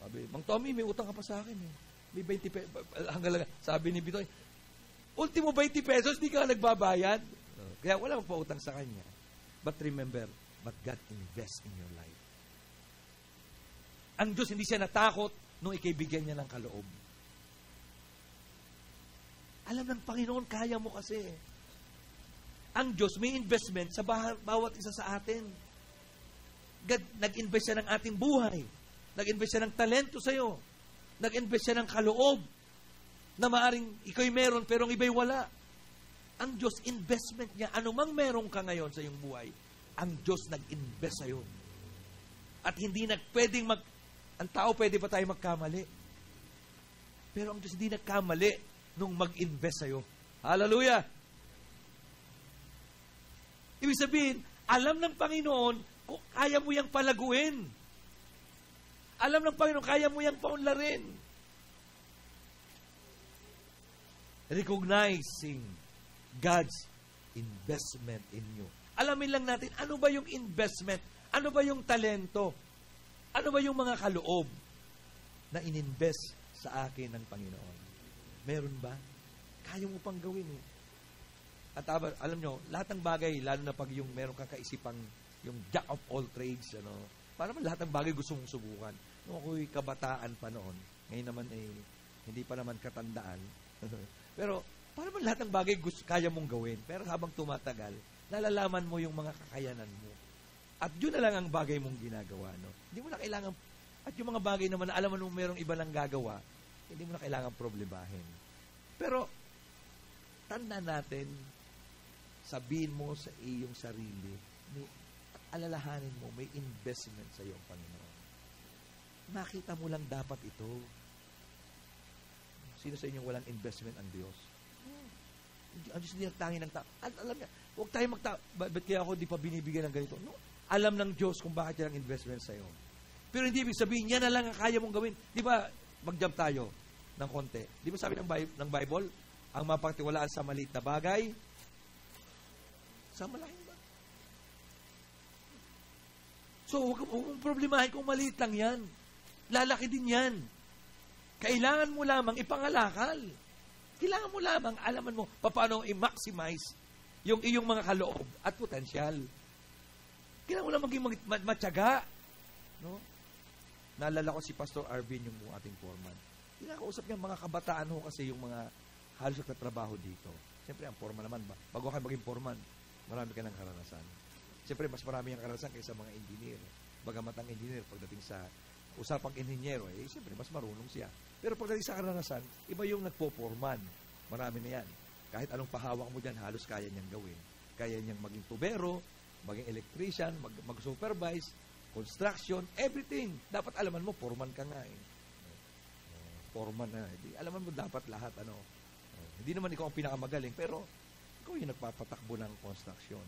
Sabi, Mang Tommy, may utang ka pa sa akin eh. May 20 pesos. Hanggang lang, sabi ni Bitoy, ultimo 20 pesos, di ka nagbabayad. Kaya wala magpautang sa kanya. But remember, but God invests in your life. Ang Diyos hindi siya natakot nung ikaibigyan niya ng kaloob. Alam ng Panginoon, kaya mo kasi. Ang Diyos may investment sa bawat isa sa atin. God, nag-invest siya ng ating buhay. Nag-invest siya ng talento sa'yo. Nag-invest siya ng kaloob na maaring ikaw'y meron pero ang iba'y wala. Ang Diyos, investment niya. Anumang meron ka ngayon sa iyong buhay, ang Diyos nag-invest sa'yo. At hindi ang tao pwede pa tayo magkamali. Pero ang Diyos hindi nagkamali nung mag-invest sa'yo. Hallelujah! Ibig sabihin, alam ng Panginoon kung kaya mo yang palaguin. Alam ng Panginoon, kaya mo yang paunlarin. Recognizing God's investment in you. Alamin lang natin, ano ba yung investment? Ano ba yung talento? Ano ba yung mga kaloob na ininvest sa akin ng Panginoon? Meron ba? Kaya mo pang gawin eh. At alam nyo, lahat ng bagay, lalo na pag yung meron kang kaisipang, yung jack of all trades, para naman lahat ng bagay gusto mong subukan. Nung ako'y kabataan pa noon, ngayon naman hindi pa naman katandaan. Pero, para naman lahat ng bagay kaya mong gawin. Pero habang tumatagal, nalalaman mo yung mga kakayanan mo. At yun na lang ang bagay mong ginagawa. Hindi mo na kailangan, at yung mga bagay naman na alam mo nung merong iba lang gagawa, hindi mo na kailangan problemahin. Pero, tanda natin, sabihin mo sa iyong sarili, at alalahanin mo, may investment sa iyo ang Panginoon. Nakita mo lang dapat ito. Sino sa inyong walang investment ang Diyos? Ang Diyos hindi nagtangi ng tao. Alam niya, huwag tayo ba't kaya ako di pa binibigyan ng ganito? No? Alam ng Diyos kung bakit yan ang investment sa iyo. Pero hindi ibig sabihin, yan na lang ang kaya mong gawin. Di ba, mag-jump tayo ng konti. Di ba sabi ng Bible, ang mapagtiwalaan sa maliit na bagay, sa malaking bagay. So, huwag mong problemahin kung maliit lang yan. Lalaki din yan. Kailangan mo lamang ipangalakal. Kailangan mo lamang, alaman mo, paano i-maximize yung iyong mga kaloob at potensyal. Kailangan mo lang maging matyaga. No? Naalala ko si Pastor Arvin, yung ating foreman. Kinakausap niya mga kabataan ho kasi yung mga halos na trabaho dito. Siyempre, ang foreman naman, bago ka maging foreman, marami ka ng karanasan. Siyempre, mas marami ang karanasan kaysa mga engineer. Bagamat ang engineer, pagdating sa usapang engineero, siyempre, mas marunong siya. Pero pagdating sa karanasan, iba yung nagpo-foreman. Marami na yan. Kahit anong pahawak mo dyan, halos kaya niyang gawin. Kaya niyang maging tubero, maging electrician, mag-supervise, construction, everything. Dapat alaman mo, foreman ka nga foreman na. Alaman mo dapat lahat, hindi naman ikaw ang pinakamagaling, pero ikaw yung nagpapatakbo ng construction.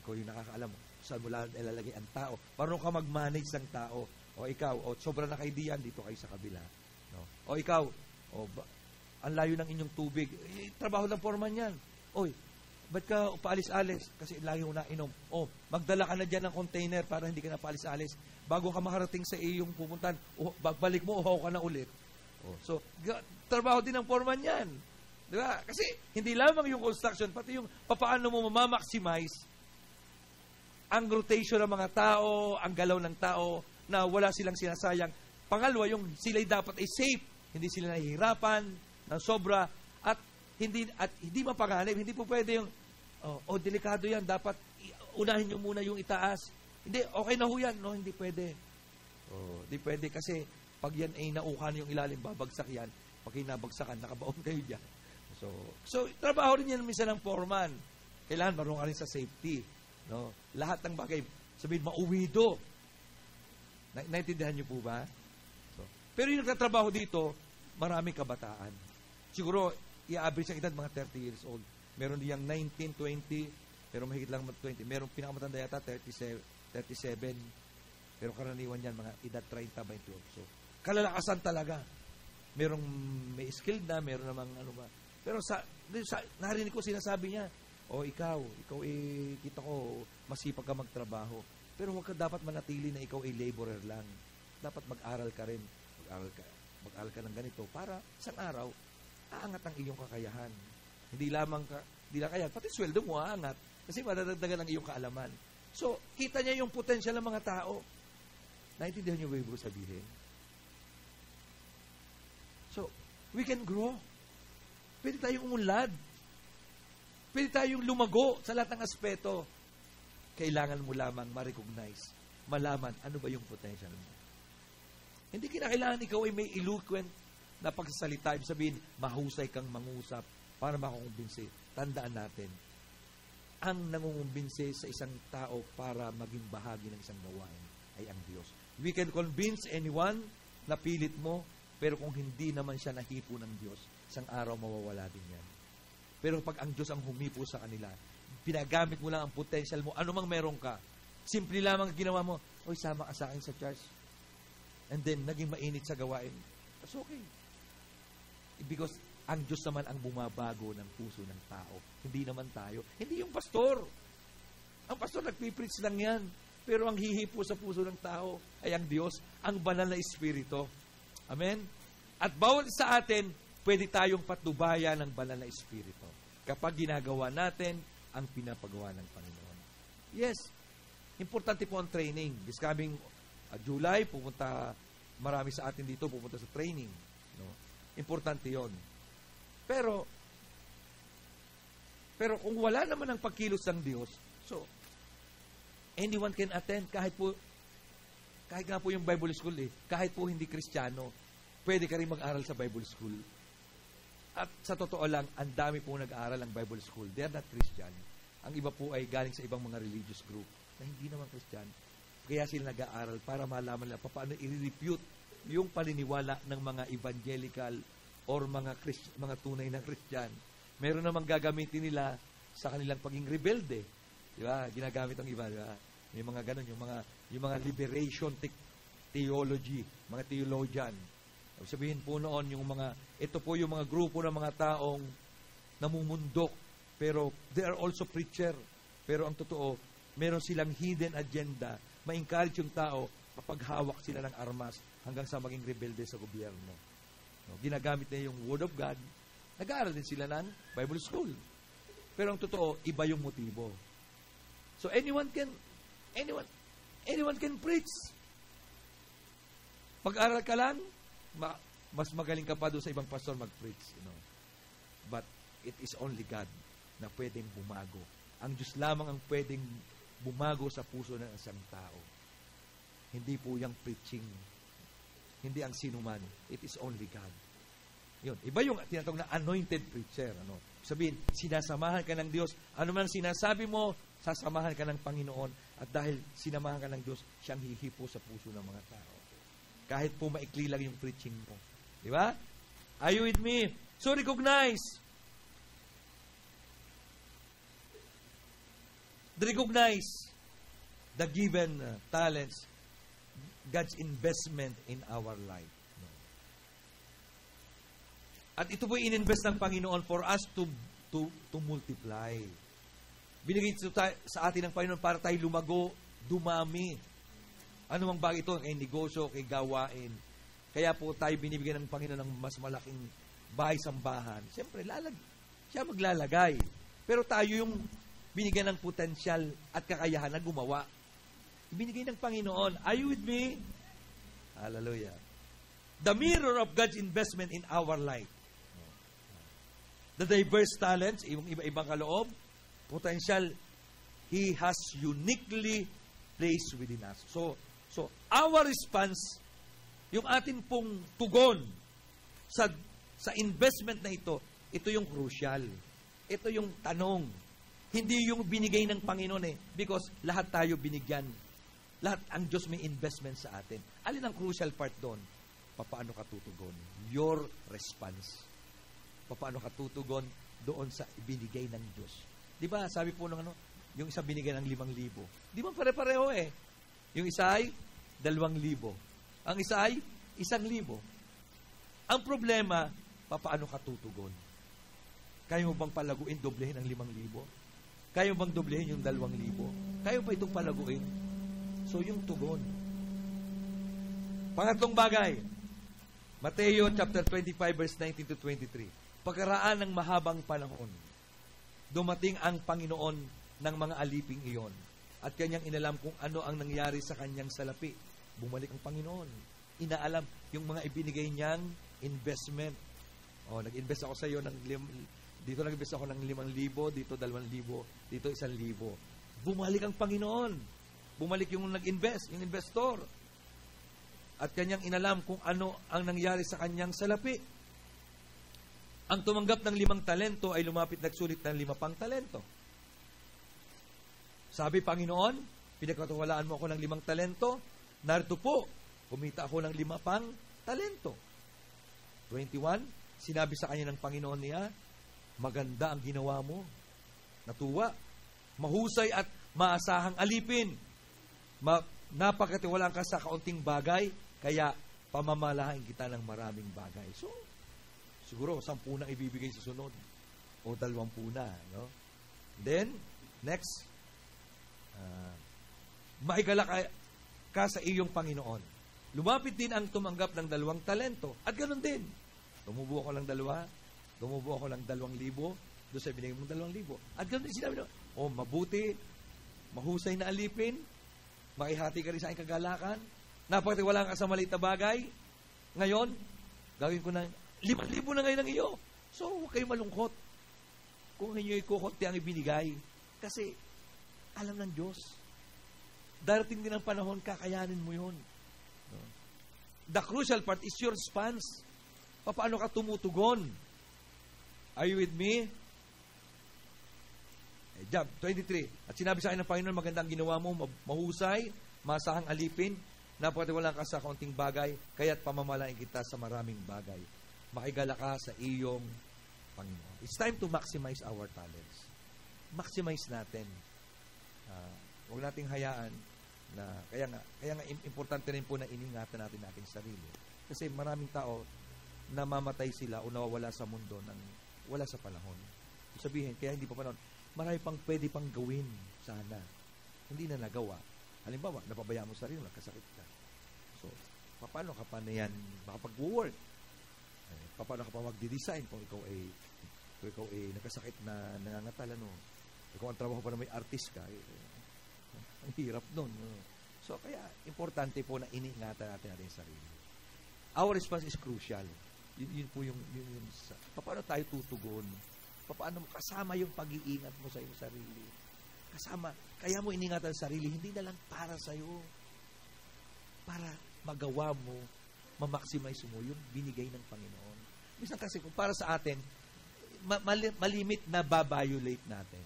Ikaw yung nakakaalam saan mo lang ilalagay ang tao. Marunong ka mag-manage ng tao. O ikaw, sobrang nakaidiyan, dito kayo sa kabila. No? O ikaw, ang layo ng inyong tubig. Trabaho ng foreman yan. Oy, ba't ka paalis-alis? Kasi layo na inom. Magdala ka na dyan ng container para hindi ka na paalis-alis. Bago ka makarating sa iyong pupuntan, balik mo, uhaw ka na ulit. So, trabaho din ng foreman yan. Di ba? Kasi hindi lamang yung construction, pati yung paano mo mamaximize ang rotation ng mga tao, ang galaw ng tao, na wala silang sinasayang. Pangalawa, yung sila'y dapat ay safe. Hindi sila nahihirapan ng sobra at hindi mapanganib. Hindi po pwede yung, delikado yan, dapat unahin nyo muna yung itaas. Hindi, okay na ho yan. No, hindi pwede. Hindi pwede kasi pag yan ay naukan yung ilalim, babagsak yan. Pag nabagsakan, nakabaon kayo dyan. So, trabaho rin yan minsan ng foreman. Kailangan marunong ka rin sa safety. No? Lahat ng bagay, sabihin, mauwido. Naintindihan niyo po ba? Pero yung nagtatrabaho dito, maraming kabataan. Siguro, i-average ang edad mga 30 years old. Meron diyang 19, 20, pero mahigit lang 20. Meron pinakamatanda yata 37. Pero karaniwan yan, mga edad 30, 28. So, kalalakasan talaga. Merong may skill na, meron namang ano ba. Pero narinig ko sinasabi niya, ikaw kita ko, masipag ka magtrabaho. Pero huwag ka dapat manatili na ikaw ay laborer lang. Dapat mag-aral ka rin. Mag-aral ka ng ganito para isang araw, aangat ang iyong kakayahan. Hindi lang kaya, pati sweldo mo aangat. Kasi madadagdagan ang iyong kaalaman. So, kita niya yung potential ng mga tao. Naintindihan niyo ba yung sabihin? So, we can grow. Pwede tayong umunlad. Pwede tayong lumago sa lahat ng aspeto. Kailangan mo lamang ma-recognize, malaman ano ba yung potential mo. Hindi kinakailangan ikaw ay may eloquent na pagsasalita. Ibig sabihin, mahusay kang mangusap para makukumbinsi. Tandaan natin, ang nangungumbinsi sa isang tao para maging bahagi ng isang gawain ay ang Diyos. We can convince anyone na pilit mo, pero kung hindi naman siya nahipo ng Diyos, isang araw mawawala din yan. Pero pag ang Diyos ang humipo sa kanila, pinagamit mo lang ang potential mo, anumang meron ka, simple lamang ginawa mo, sama ka sa akin sa church. And then, naging mainit sa gawain. That's okay. Because ang Diyos naman ang bumabago ng puso ng tao. Hindi naman tayo. Hindi yung pastor. Ang pastor nagpipreach lang yan. Pero ang hihipo sa puso ng tao ay ang Diyos, ang banal na Espiritu. Amen? At bawat sa atin, pwede tayong patnubayan ng banal na Espiritu. kapag ginagawa natin ang pinapagawa ng Panginoon. Yes, importante po ang training. This coming July, marami sa atin dito pupunta sa training. No? Importante yon. Pero kung wala naman ang pagkilos ng Diyos, so, anyone can attend, kahit nga po yung Bible school kahit po hindi Kristiyano, pwede ka rin mag-aral sa Bible school. At sa totoo lang, ang dami po nag-aaral ang Bible school. They are not Christian. Ang iba po ay galing sa ibang mga religious group na hindi naman Christian. Kaya sila nag-aaral para malaman nila paano i-refute yung paniniwala ng mga evangelical or mga tunay na Christian. Meron namang gagamitin nila sa kanilang pagiging rebelde. Di ba? Ginagamit ang iba, di ba? May mga ganun, yung mga liberation theology, mga theologian. Sabihin po noon, ito po yung mga grupo ng mga taong namumundok, pero they are also preacher. Pero ang totoo, meron silang hidden agenda. Ma-encourage yung tao kapag hawak sila ng armas hanggang sa maging rebelde sa gobyerno. No, ginagamit na yung Word of God. Nag-aaral din sila ng Bible school. Pero ang totoo, iba yung motibo. So anyone can preach. Pag-aral ka lang, mas magaling ka pa doon sa ibang pastor mag-preach. But it is only God na pwedeng bumago. Ang Diyos lamang ang pwedeng bumago sa puso ng isang tao. Hindi po yung preaching. Hindi ang sinuman. It is only God. Yun. Iba yung tinatawag na anointed preacher. Sabihin, sinasamahan ka ng Diyos. Ano man sinasabi mo, sasamahan ka ng Panginoon. At dahil sinamahan ka ng Diyos, siyang hihipo sa puso ng mga tao. Kahit po maikli lang yung preaching mo. Di ba? Are you with me? So recognize the given talents, God's investment in our life. At ito po ininvest ng Panginoon for us to multiply. Binigay ito sa atin ng Panginoon para tayo lumago, dumami. Ano mang bagay ito, kay negosyo, kay gawain. Kaya po tayo binibigyan ng Panginoon ng mas malaking bahay-sambahan. Siyempre, siya maglalagay. Pero tayo yung binigyan ng potensyal at kakayahan na gumawa. Ibinigay ng Panginoon. Are you with me? Hallelujah. The mirror of God's investment in our life. The diverse talents, yung iba-ibang kaloob, potential, He has uniquely placed within us. So our response, yung atin pong tugon sa investment na ito yung crucial. Ito yung tanong. Hindi yung binigay ng Panginoon because lahat tayo binigyan. Lahat, ang Diyos may investment sa atin. Alin ang crucial part doon? Paano ka tutugon? Your response. Paano ka tutugon doon sa ibinigay ng Diyos? Di ba, sabi po yung isa binigay ng 5,000. Di ba pare-pareho Yung isa ay 2,000. Ang isa ay 1,000. Ang problema, paano ka tutugon? Kaya mo bang palaguin, doblehin ang 5,000? Kaya mo bang doblehin yung 2,000? Kaya mo ba itong palaguin? So, yung tugon. Pangatlong bagay, Mateo chapter 25 verse 19 to 23. Pagkaraan ng mahabang panahon, dumating ang Panginoon ng mga aliping iyon at kanyang inalam kung ano ang nangyari sa kanyang salapi. Bumalik ang Panginoon. Inaalam yung mga ibinigay niyang investment. Nag-invest ako sa iyo dito nag-invest ako ng 5,000, dito 2,000, dito 1,000. Bumalik ang Panginoon. Bumalik yung nag-invest, yung investor. At kanyang inalam kung ano ang nangyari sa kanyang salapi. Ang tumanggap ng 5 talento ay lumapit nagsulit ng 5 pang talento. Sabi, Panginoon, pinagkatiwalaan mo ako ng 5 talento, narito po, kumita ako ng 5 pang talento. 21, sinabi sa kanya ng Panginoon niya, maganda ang ginawa mo. Natuwa. Mahusay at maasahang alipin. Napakatiwalaan ka sa kaunting bagay, kaya pamamalahan kita ng maraming bagay. So, siguro 10 na ibibigay sa sunod o 20 na, no? Then next, maigala ka sa iyong Panginoon. Lumapit din ang tumanggap ng 2 talento at ganoon din. Tumubo ako ng 2, tumubo ako ng 2,000, Doon sa binigay mong 2,000. At ganoon din sinabi na, mabuti, mahusay na alipin, makihati ka rin sa aking kagalakan, napakatiwalaan ka sa maliit na bagay, ngayon, gawin ko na, 5,000 na ngayon ang iyo. So, huwag kayong malungkot kung inyo'y kukunti ang ibinigay. Kasi, alam ng Diyos, darating din ang panahon, kakayanin mo yun. No? The crucial part is your response. Paano ka tumutugon? Are you with me? Job 23. At sinabi sa akin ng Panginoon, maganda ang ginawa mo, mahusay, masahang alipin, napakatiwalaan ka sa kaunting bagay, kaya't pamamalain kita sa maraming bagay. Makigala ka sa iyong Panginoon. It's time to maximize our talents. Maximize natin. Huwag nating hayaan na, kaya nga importante rin po na iningatan natin ating sarili. Kasi maraming tao, namamatay sila o nawawala sa mundo nang wala sa panahon. Sabihin, kaya hindi pa panahon, marami pang pwede pang gawin sana. Hindi na nagawa. Halimbawa, napabayaan mo sarili, nagkasakit ka. So, paano ka pa na yan makapag-work? Paano ka pa mag-design kung ikaw ay nagkasakit na nangangatal, ano? Kung ang trabaho pa na may artist ka, ang hirap nun. So, kaya, importante po na iningatan natin ating sarili. Our response is crucial. Yun po yung paano tayo tutugon? Paano mo kasama yung pag-iingat mo sa iyong sarili? Kasama, kaya mo iningatan sa sarili, hindi na lang para sa iyo. Para magawa mo, ma-maximize mo yung binigay ng Panginoon. Minsan kasi kung para sa atin, malimit na babiolate natin.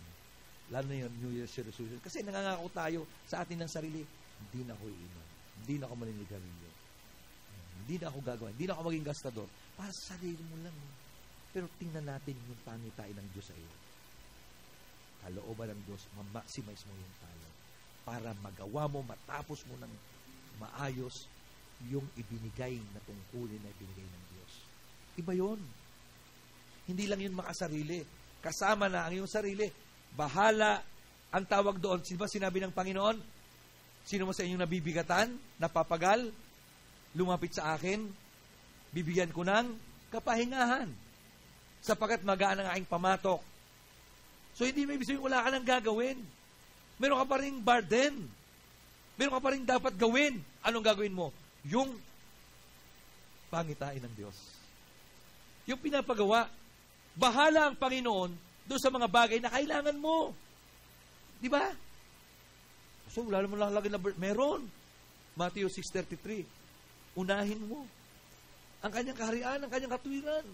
Lalo na yung New Year's resolution. Kasi nangangako tayo sa atin ng sarili, hindi na ako iinom. Hindi na ako maninigarilyo. Hindi na ako gagawin. Hindi na ako maging gastador. Para sa sarili mo lang. Pero tingnan natin yung pangitain ng Diyos sa iyo. Kalooban ng Diyos, ma-maximize mo yung talent. Para magawa mo, matapos mo ng maayos yung ibinigay na tungkulin na ibinigay ng Diyos. Iba yun. Hindi lang yun makasarili. Kasama na ang iyong sarili. Bahala ang tawag doon. Sino ba sinabi ng Panginoon? Sino mo sa inyong nabibigatan, napapagal, lumapit sa akin, bibigyan ko ng kapahingahan. Sapagkat magaan ang aking pamatok. So, hindi may ibig sabihin wala ka nang gagawin. Meron ka pa rin burden. Meron ka pa rin dapat gawin. Anong gagawin mo? Yung pangitain ng Diyos. Yung pinapagawa. Bahala ang Panginoon doon sa mga bagay na kailangan mo. Di ba? So, wala naman lang lagi na meron. Matthew 6:33. Unahin mo ang kanyang kaharian, ang kanyang katuwiran.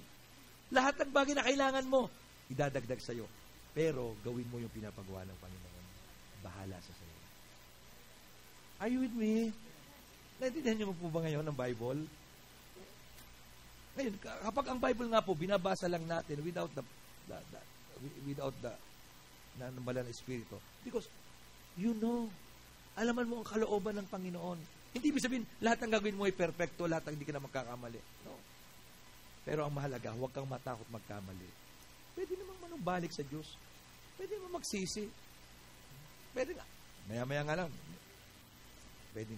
Lahat ng bagay na kailangan mo, idadagdag sa iyo. Pero, gawin mo yung pinapagawa ng Panginoon. Bahala sa sayo. Are you with me? Naintindihan niyo po ba ngayon ang Bible? Ngayon, kapag ang Bible nga po, binabasa lang natin without the nanambalan ng Espiritu. Because, you know, alaman mo ang kalooban ng Panginoon. Hindi ibig sabihin, lahat ng gagawin mo ay perfecto, lahat ng hindi ka na magkakamali. No. Pero ang mahalaga, huwag kang matakot magkamali. Pwede namang manumbalik sa Diyos. Pwede namang magsisi. Pwede nga. Maya-maya nga lang. Pwede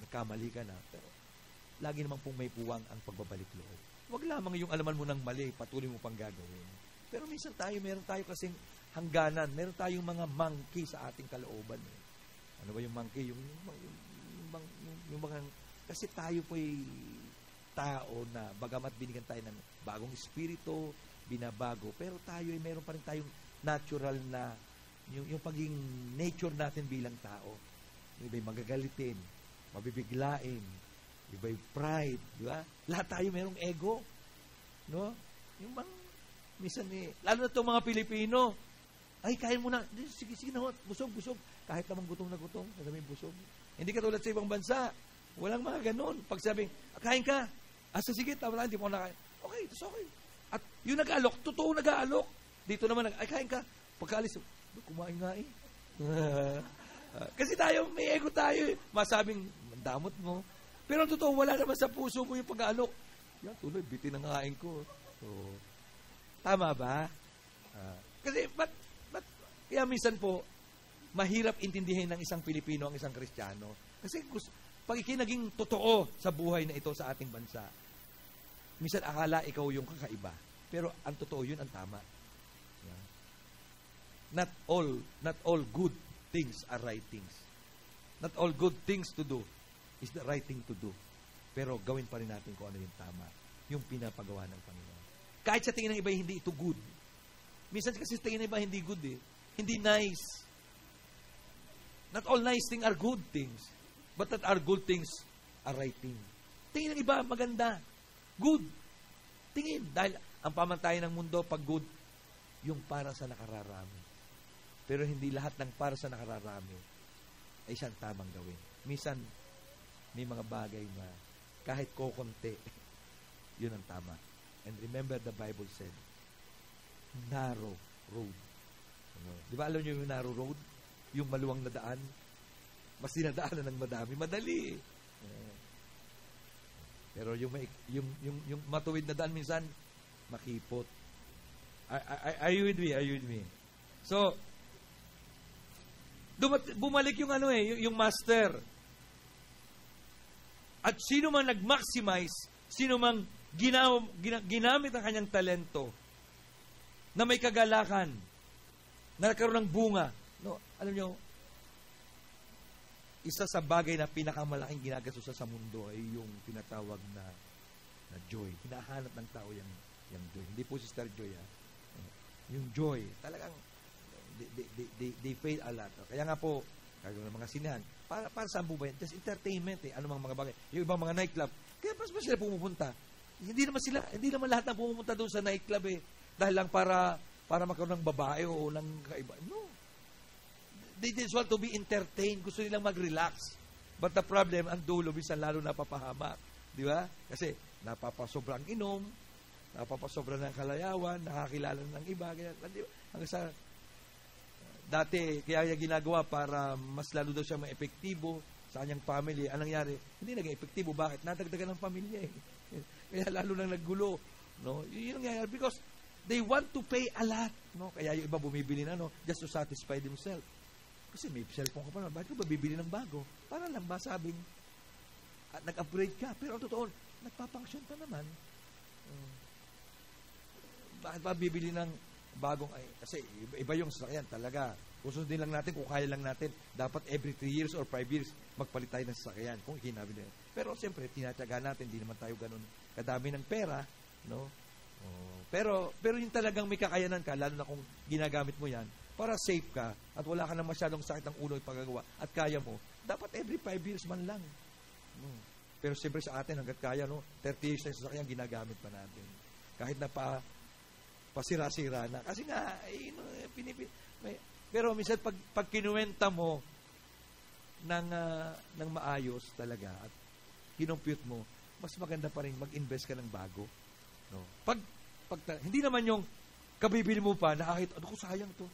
nagkamali ka na. Pero lagi namang pong may puwang ang pagbabalik loob. Huwag lamang yung alaman mo ng mali, patuloy mo pang gagawin. Pero minsan meron tayo kasing hangganan. Meron tayong mga monkey sa ating kalooban. Ano ba yung monkey? Yung mga, kasi tayo po'y tao na bagamat binigyan tayo ng bagong espiritu, binabago, pero tayo ay meron pa rin tayong natural na yung pagiging nature natin bilang tao. Yung iba'y magagalitin, mabibiglain, iba'y pride, di ba? Lahat tayo merong ego. No? Yung minsan lalo na itong mga Pilipino, ay, kain mo na. Sige, na, busog. Kahit namang gutom na gutom, sasabihin busog. Hindi katulad sa ibang bansa. Walang mga ganun. Pag sabihin, kain ka. Sige, tama na, hindi mo nakain. Okay, it's okay. At yung nag-aalok, totoo nag-aalok. Dito naman, kain ka. Pagkaalis, kumain nga eh. Kasi may ego tayo eh. Masabing, damot mo. Pero ang totoo, wala naman sa puso mo yung pag-aalok. Yan, tuloy, bitin ang kain ko. So, tama ba? Kasi, kaya minsan po, mahirap intindihin ng isang Pilipino ang isang Kristiyano. Kasi pag ikinaging totoo sa buhay na ito sa ating bansa, minsan akala ikaw yung kakaiba. Pero ang totoo yun, ang tama. Yeah. not all good things are right things. Not all good things to do is the right thing to do. Pero gawin pa rin natin kung ano yung tama. Yung pinapagawa ng Panginoon. Kahit sa tingin ng iba, hindi ito good. Minsan kasi sa tingin ng iba, hindi good eh. Hindi nice. Not all nice things are good things. But not all good things are right things. Tingin ng iba, maganda. Good. Tingin. Dahil ang pamantayan ng mundo, pag good, yung para sa nakararami. Pero hindi lahat ng para sa nakararami ay siyang tamang gawin. Minsan, may mga bagay na kahit kokonti, yun ang tama. And remember, the Bible said, narrow road. Di ba alam niyo yung narrow road? Yung maluwang na daan? Mas dinadaanan ng madami. Madali. Pero yung matuwid na daan minsan, makipot. Are you with me? Are you with me? So, bumalik yung yung master. At sino man nag-maximize, sino man ginamit ang kanyang talento na may kagalakan, na nagkaroon ng bunga. No, alam nyo, isa sa bagay na pinakamalaking ginagasto sa mundo ay yung tinatawag na joy. Hinahanap ng tao yung joy. Hindi po Sister Joy, yung joy. Talagang, they fail a lot. Kaya nga po, kagawin ng mga sinahan, para saan po ba yan? Just entertainment Ano mga bagay. Yung ibang mga nightclub, kaya pa sila pumupunta? Hindi naman lahat na pumupunta doon sa nightclub dahil lang para magkaroon ng babae o ng kaiba. No. They just want to be entertained. Gusto nilang mag-relax. But the problem, ang dulo, minsan lalo napapahamak. Di ba? Kasi napapasobrang inom, napapasobrang ng kalayawan, nakakilala ng iba. Ganyan. Hanggang sa dati, kaya niya ginagawa para mas lalo daw siya maepektibo sa kanyang family. Anong nangyari? Hindi naging epektibo. Bakit? Nadagdagan ng pamilya Kaya lalo nang naggulo. No? Yun ang nangyari. Because they want to pay a lot. No? Kaya yung iba bumibili na just to satisfy themselves. Kasi may cellphone ka pa naman. Bakit ka ba bibili ng bago? Para lang ba sabing nag-upgrade ka? Pero ang totoo, nagpapangsyon pa naman. Bakit ba bibili ng bagong kasi iba yung sasakyan talaga. Kung sundin lang natin, kung kaya lang natin, dapat every 3 years or 5 years magpalit tayo ng sasakyan kung kinabili. Pero siyempre, tinatyaga natin, hindi naman tayo ganun kadami ng pera, no? Pero yung talagang may kakayanan ka, lalo na kung ginagamit mo yan, para safe ka at wala ka na masyadong sakit ng ulo ipagagawa at kaya mo, dapat every 5 years man lang. Pero siyempre sa atin, hanggat kaya, 30 years na yung sasakyan, ginagamit pa natin. Kahit na pasira-sira na. Kasi nga, pero minsan pag kinuwenta mo ng maayos talaga at kinumpute mo, mas maganda pa rin mag-invest ka ng bago. No? Hindi naman yung kabibili mo pa, nakakita, ko sayang to.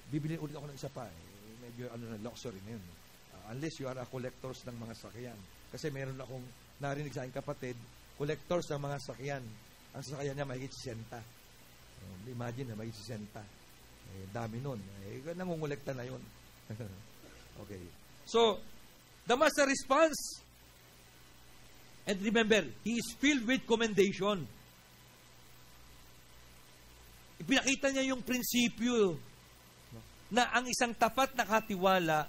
Bibili ulit ako ng isa pa. Medyo luxury na yun. Unless you are a collectors ng mga sakyan. Kasi meron akong narinig sa aking kapatid, collectors ng mga sakyan. Ang sakyan niya mahigit 60. Imagine na mahigit 60. Dami nun. Nangungulekta na yun. Okay. So, the master responds. And remember, he is filled with commendation. Ipinakita niya yung prinsipyo na ang isang tapat na katiwala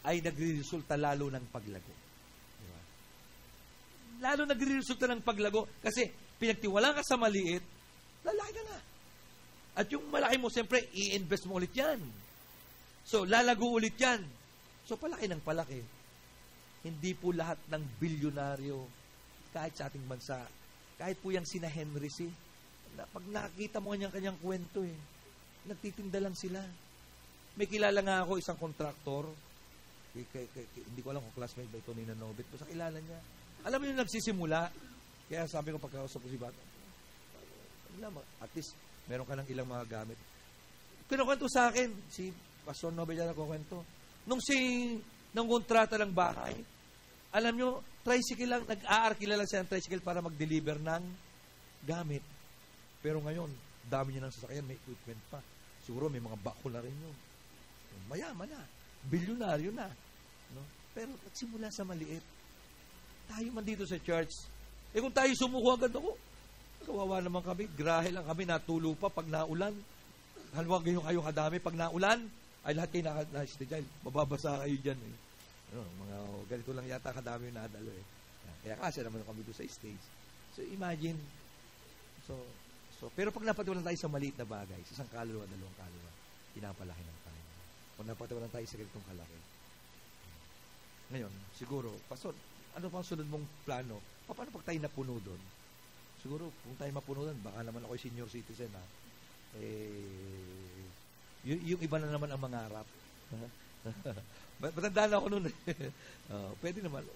ay nagre-resulta lalo ng paglago. Diba? Lalo nagre-resulta ng paglago kasi pinagtiwala ka sa maliit, lalaki ka nga. At yung malaki mo, siyempre, i-invest mo ulit yan. So, lalago ulit yan. So, palaki ng palaki. Hindi po lahat ng bilyonaryo, kahit sa ating bansa, kahit po yung sina Henry C., pag nakakita mo kanyang kwento nagtitinda lang sila. May kilala nga ako, isang kontraktor, hindi ko alam kung classmate ba ito ni Nanobit, basta kilala niya. Alam mo yung nagsisimula, kaya sabi ko pagkausap ko si Bata, at least, meron ka ng ilang mga gamit. Kinukwento sa akin, si Pastor Nobel na kukwento, nung kontrata ng bahay, alam nyo, tricycle lang, nag-aarkila lang siya ng tricycle para mag-deliver ng gamit. Pero ngayon, dami niya ng sasakyan, may equipment pa. Siguro may mga bako na rin yun. Mayaman na. Bilyonaryo na. No? Pero nagsimula sa maliit. Tayo man dito sa church, kung tayo sumuko agad ako, kawawa naman kami, grahe lang kami, natulo pa pag naulan. Haluwag kayo kadami. Pag naulan, ay lahat kayo dyan. Mababasa kayo dyan. Eh. Mga ganito lang yata kadami yung nadalo. Eh. Kaya kasi naman kami doon sa stage. So, imagine. Pero pag napatiwalan tayo sa maliit na bagay, sa isang kaluluwa, dalawang kaluluwa, pinapalaki ng tayo. Kung napatiwalan tayo sa ganitong kalaki. Ngayon, siguro, Pastor, ano pang sunod mong plano? Paano pag tayo napuno doon? Siguro, kung tayo mapuno doon, baka naman ako senior citizen, ha? Yung iba na naman ang mangarap. Matanda na ako noon. Pwede naman.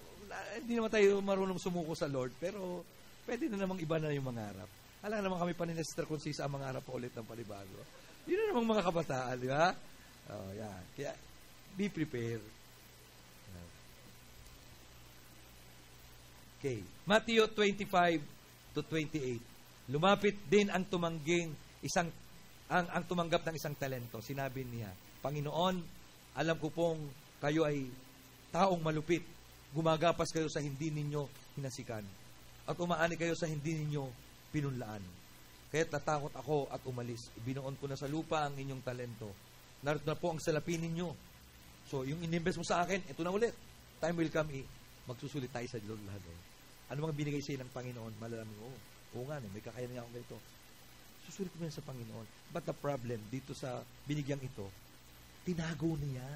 Hindi naman tayo marunong sumuko sa Lord, pero pwede na namang iba na yung mangarap. Alam naman kami pa ni Nestor Concisa ang mangarap ulit ng panibago. Yun na namang mga kabataan, di ba? Yan. Kaya, be prepared. Okay. Matthew 25-28. Lumapit din ang ang tumanggap ng isang talento. Sinabi niya, Panginoon, alam ko pong kayo ay taong malupit. Gumagapas kayo sa hindi ninyo hinasikan. At umaani kayo sa hindi ninyo pinunlaan. Kaya't natakot ako at umalis. Ibinoon ko na sa lupa ang inyong talento. Narito na po ang salapin ninyo. So, yung ininvest mo sa akin, ito na ulit. Time will come, magsusulit tayo sa Lord lahat. Ano mga binigay sa ng Panginoon? Malalaman mo, oo nga, may kakayanan niya akong ganito. Susulit mo yan sa Panginoon. But the problem, dito sa binigyang ito, tinago niya.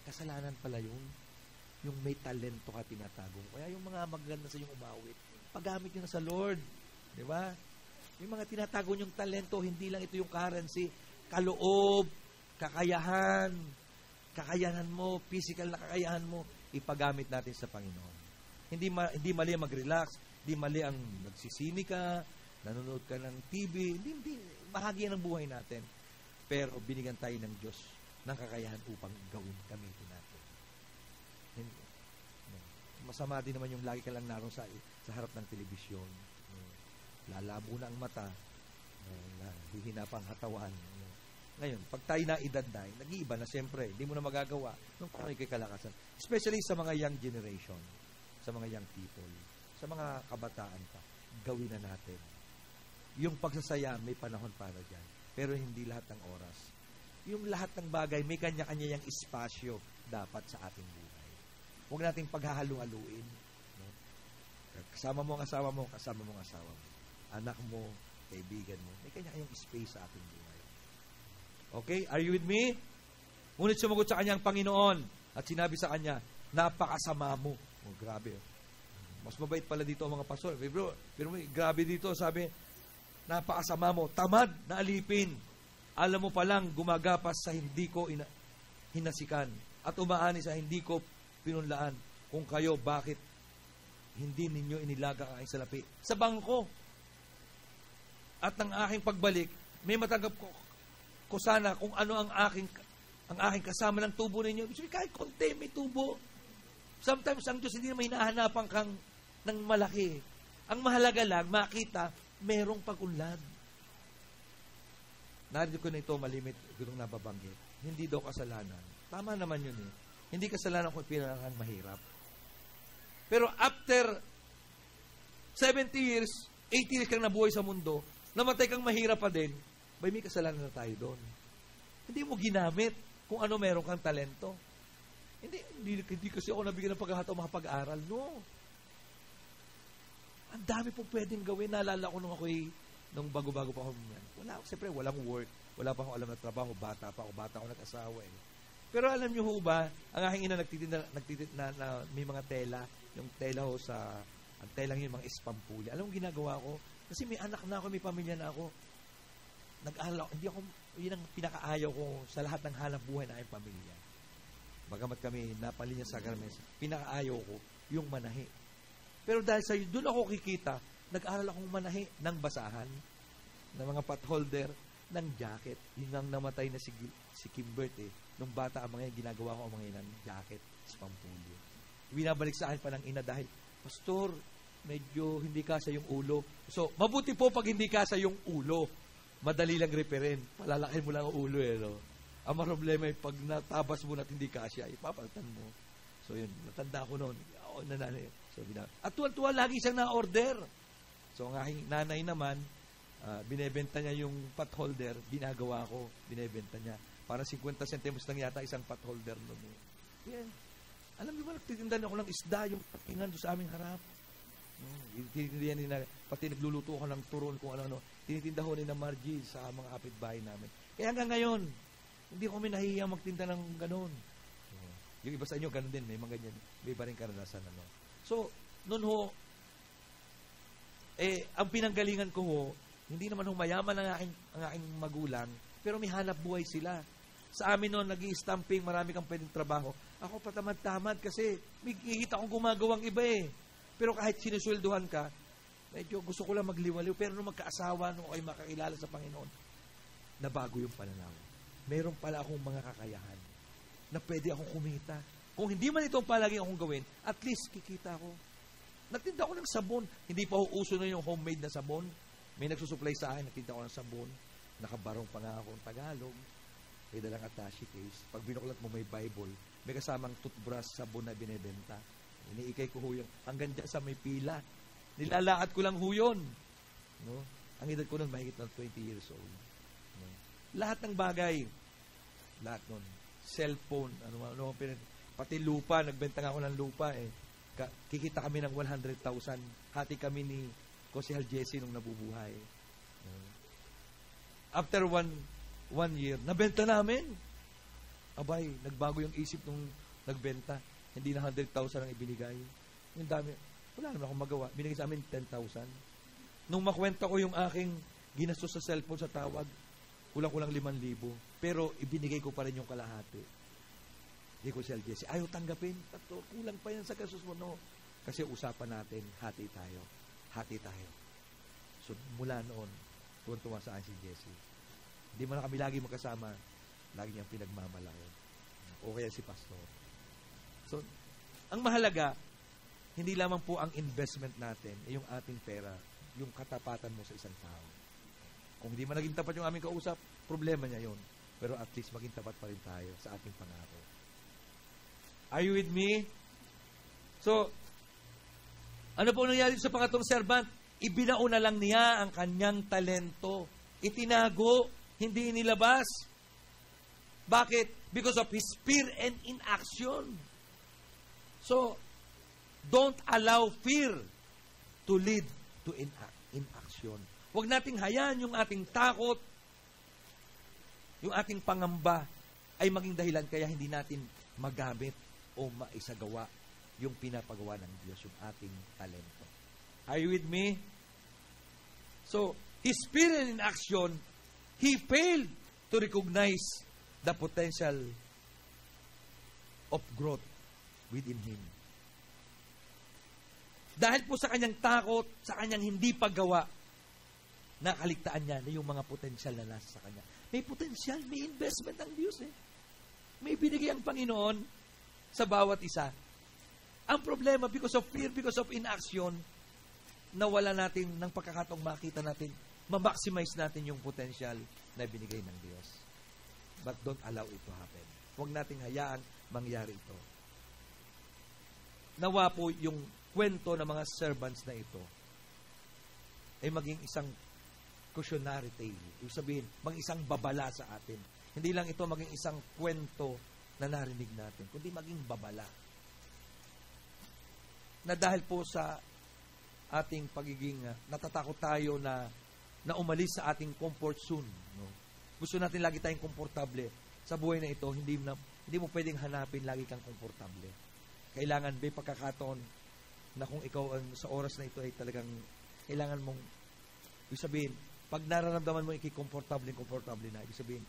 Kasalanan pala yun. Yung may talento ka tinatago. Kaya yung mga magaganda sa iyong umawit, paggamit nyo na sa Lord. Di ba? Yung mga tinatago nyong talento, hindi lang ito yung currency, kaloob, kakayahan mo, physical na kakayahan mo, ipagamit natin sa Panginoon. Hindi mali ang mag-relax, hindi mali ang nagsisini ka, nanonood ka ng TV, hindi bahagi yan ng buhay natin. Pero binigyan tayo ng Diyos ng kakayahan upang gamitin natin. Masama din naman yung lagi ka lang naroon sa harap ng telebisyon. Lalabo na ang mata, hihina pa ang katawan. Ngayon, pag tayo na edad na, nag-iiba na siyempre, hindi mo na magagawa nung kung ikay kalakasan. Especially sa mga young generation, sa mga young people, sa mga kabataan pa, gawin na natin. Yung pagsasaya, may panahon para dyan. Pero hindi lahat ng oras. Yung lahat ng bagay, may kanya-kanya yung espasyo dapat sa ating buhay. Huwag nating paghahalo-haluin. No? Kasama mo ang asawa mo, kasama mo ang asawa mo. Anak mo, kaibigan mo, may kanya-kanyang space sa ating buhay. Okay? Are you with me? Ngunit sumagot sa kanya ang Panginoon at sinabi sa kanya, napakasama mo. Oh, grabe. Mas mabait pala dito ang mga pastor. Pero grabe dito, sabi, napakasama mo, tamad na alipin. Alam mo palang gumagapas sa hindi ko hinasikan at umaani sa hindi ko pinunlaan. Kung kayo, bakit hindi ninyo inilaga ang aking salapi sa bangko? At ng aking pagbalik, may matanggap ko sana kung ano ang aking kasama ng tubo ninyo. Kahit konti, may tubo. Sometimes ang Diyos hindi naman hinahanapan kang ng malaki. Ang mahalaga lang, makita, merong pag-unlad. Narito ko na ito, malimit, gulong nababanggit. Hindi daw kasalanan. Tama naman yun eh. Hindi kasalanan kung pinakang mahirap. Pero after 70 years, 80 years kang nabuhay sa mundo, namatay kang mahirap pa din, may kasalanan na tayo doon. Hindi mo ginamit kung ano meron kang talento. Hindi kasi ako nabigyan ng pagkakataon makapag-aral. No. Ang dami pong pwedeng gawin. Naalala ko nung bago-bago pa ako. Siyempre, walang work. Wala pa akong alam na trabaho. Bata ako nag-asawa eh. Pero alam niyo ho ba, ang aking ina nagtitinda na may mga tela, yung tela ho ang telang yung mga espampulya. Alam mo ginagawa ko? Kasi may anak na ako, may pamilya na ako. Nag-aaral ako, yun ang pinakaayaw ko sa lahat ng hanap buhay na aking pamilya. Bagamat kami napalinya sa Carmes, pinakaayaw ko yung manahi. Pero dahil sa doon ako kikita, nag-aaral akong manahi ng basahan, ng mga potholder, ng jacket. Yun ang namatay na si Kimbert eh. Nung bata ang mga ginagawa ko ang mga inang jacket, spampulyo. Binabalik sa akin pa ng ina dahil, Pastor, medyo hindi kasya yung ulo. So, mabuti po pag hindi kasya yung ulo. Madali lang reparin. Palalakin mo lang ang ulo eh. No? Ang problema ay pag natabas mo na hindi kasya, ipapalitan mo. So, yun. Natanda ko noon. So, at tuwan-tuwa lagi siyang na-order. So, ang aking nanay naman, binebenta niya yung pot holder, ginagawa ko, binebenta niya. Para 50 centimos lang yata isang pot holder nun. Yeah. Alam niyo ba, nagtitinda ako ng isda, yung patingan doon sa aming harap. Tinitindihan nila, pati nagluluto ako ng turon kung ano-ano. Tinitinda ko ni na Margie sa mga kapitbahay namin. Kaya hanggang ngayon, hindi ko nahihiya magtinda ng ganon. Yung iba sa inyo, ganon din, may mga ganyan. May iba rin karanasan. So, noon ho, ang pinanggalingan ko ho, hindi naman mayaman ang aking magulang, pero may hanap buhay sila. Sa amin noon, nag-i-stamping, marami kang pwedeng trabaho. Ako patamad-tamad kasi may kikita akong gumagawang iba eh. Pero kahit sinuswelduhan ka, medyo gusto ko lang magliwaliw. Pero nung magkaasawa, nung ako'y makakilala sa Panginoon, nabago yung pananaw. Meron pala akong mga kakayahan na pwede akong kumita. Kung hindi man itong palagi akong gawin, at least kikita ako. Nagtinda ako ng sabon. Hindi pa uso na yung homemade na sabon. May nagsusupply sa akin, nagtinda ako ng sabon. Nakabarong pa nga ako ng Tagalog. May dalang attache case. Pag binuklat mo may Bible, may kasamang toothbrush, sabon na binebenta. Iniikay ko ho yung hanggang dyan sa may pila. Nilalaad ko lang ho yun. No? Ang edad ko nun, mahigit ng 20 years old. No? Lahat ng bagay, lahat nun. Cellphone, pati lupa, nagbenta nga ako ng lupa eh. Kikita kami ng 100,000. Hati kami ni Kosehal Jesse nung nabubuhay. After one year, nabenta namin. Abay, nagbago yung isip nung nagbenta. Hindi na 100,000 ang ibinigay. Yung dami, wala naman akong magawa. Binigay sa amin 10,000. Nung makwenta ko yung aking ginastos sa cellphone sa tawag, kulang-kulang 5,000. Pero ibinigay ko pa rin yung kalahati. Hindi ko siya Jesse. Ayaw tanggapin. Tato, kulang pa yan sa kasus mo. No. Kasi usapan natin, hati tayo. Hati tayo. So, mula noon, tuwan-tuwa sa akin si Jesse. Hindi man na kami lagi magkasama, lagi niyang pinagmamalaki. O kaya si Pastor. So, ang mahalaga, hindi lamang po ang investment natin, yung ating pera, yung katapatan mo sa isang tao. Kung hindi man naging tapat yung aming kausap, problema niya yon. Pero at least maging tapat pa rin tayo sa ating pangako. Are you with me? So, ano po nangyari sa pangatlong servant? Ibinauna lang niya ang kanyang talento. Itinago, hindi inilabas. Bakit? Because of his fear and inaction. So, don't allow fear to lead to inaction. Huwag nating hayaan yung ating takot, yung ating pangamba ay maging dahilan kaya hindi natin magamit o maisagawa yung pinapagawa ng Diyos, yung ating talento. Are you with me? So, his spirit in action, he failed to recognize the potential of growth within him. Dahil po sa kanyang takot, sa kanyang hindi paggawa, nakaligtaan niya na yung mga potensyal na nasa sa kanya. May potensyal, may investment ang Diyos eh. May binigay ang Panginoon sa bawat isa. Ang problema, because of fear, because of inaction, nawala natin ng pagkakataong makita natin, ma-maximize natin yung potensyal na binigay ng Diyos. But don't allow it to happen. Huwag nating hayaan mangyari ito. Nawa po yung kwento ng mga servants na ito ay maging isang cautionary tale. Ibig sabihin, maging isang babala sa atin. Hindi lang ito maging isang kwento na narinig natin, kundi maging babala. Na dahil po sa ating pagiging natatakot tayo na umalis sa ating comfort zone. No? Gusto natin lagi tayong komportable. Sa buhay na ito, hindi mo pwedeng hanapin lagi kang komportable. Kailangan may pagkakataon na kung ikaw sa oras na ito ay talagang kailangan mong, ibig sabihin, pag nararamdaman mo komportable na, ibig sabihin,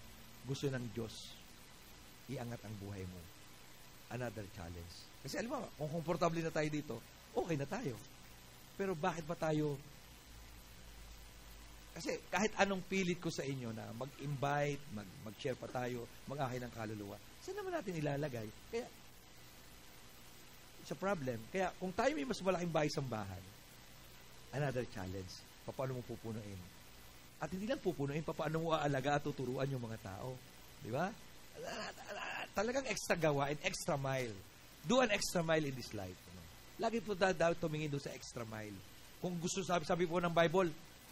gusto ng Diyos iangat ang buhay mo. Another challenge. Kasi alam mo, kung komportable na tayo dito, okay na tayo. Pero bakit ba tayo? Kasi kahit anong pilit ko sa inyo na mag-invite, mag-share pa tayo, mag-ahay ng kaluluwa, saan naman natin ilalagay? Kaya, it's a problem. Kaya kung tayo may mas malaking bahay sa bahay, another challenge. Paano mo pupunuin? At hindi lang pupunuin, paano mo aalaga at tuturuan yung mga tao? Di ba? Talagang extra gawain, extra mile. Do an extra mile in this life. Lagi po daw tumingin doon sa extra mile. Kung gusto, sabi po ng Bible,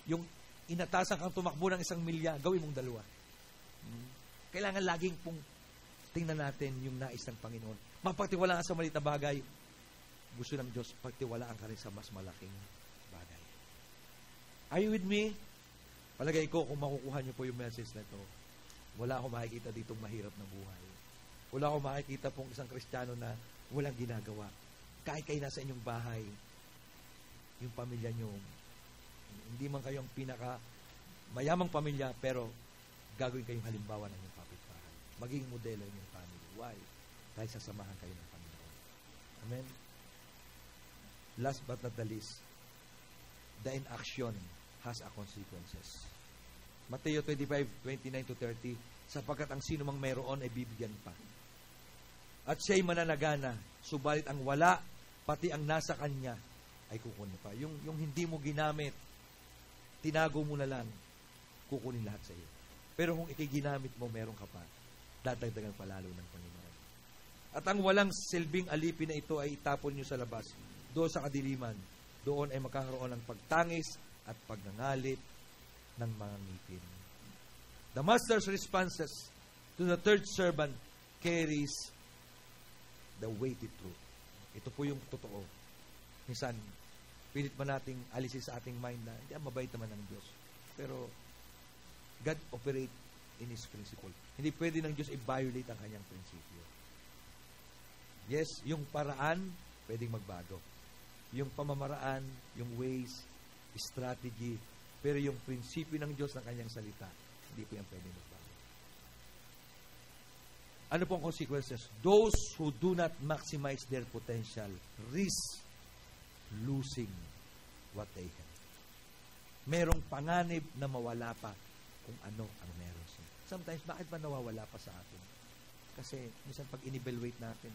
yung inatasan kang tumakbo ng 1 milya, gawin mong 2. Kailangan laging pong tingnan natin yung nais ng Panginoon. Mapagtiwalaan ka sa maliit na bagay, gusto ng Diyos, pagtiwalaan ka rin sa mas malaking bagay. Are you with me? Palagay ko, kung makukuha niyo po yung message na ito, wala akong makikita ditong mahirap na buhay. Wala akong makikita pong isang Kristiyano na walang ginagawa. Kahit kayo nasa inyong bahay, yung pamilya nyo, hindi man kayo ang pinaka mayamang pamilya, pero gagawin kayong halimbawa ng inyong kapitbahay. Maging modelo ng inyong family. Why? Dahil sasamahan kayo ng Panginoon. Amen? Last but not the least, the inaction has a consequences. Mateo 25:29-30, sapagkat ang sino mang mayroon ay bibigyan pa. At siya'y mananagana, subalit ang wala, pati ang nasa kanya, ay kukunin pa. Yung hindi mo ginamit, tinago mo na lang, kukunin lahat sa iyo. Pero kung ikiginamit mo, meron ka pa, dadagdagan palalo ng Panginoon. At ang walang silbing alipin na ito ay itapon nyo sa labas, doon sa kadiliman. Doon ay magkakaroon ng pagtangis at pagnangalit ng mga ngipin. The master's responses to the third servant carries the weighty truth. Ito po yung totoo. Minsan, pilit man nating alisin sa ating mind na hindi, mabait naman ng Diyos. Pero God operate in His principle. Hindi pwede ng Diyos i-violate ang kanyang prinsipyo. Yes, yung paraan, pwedeng magbago. Yung pamamaraan, yung ways, strategy, pero yung prinsipyo ng Diyos ng kanyang salita, hindi po yan pwedeng magbago. Ano pong consequences? Those who do not maximize their potential risk losing what they have. Merong panganib na mawala pa kung ano ang meron siya. Sometimes, bakit ba nawawala pa sa atin? Kasi, minsan pag in-evaluate natin,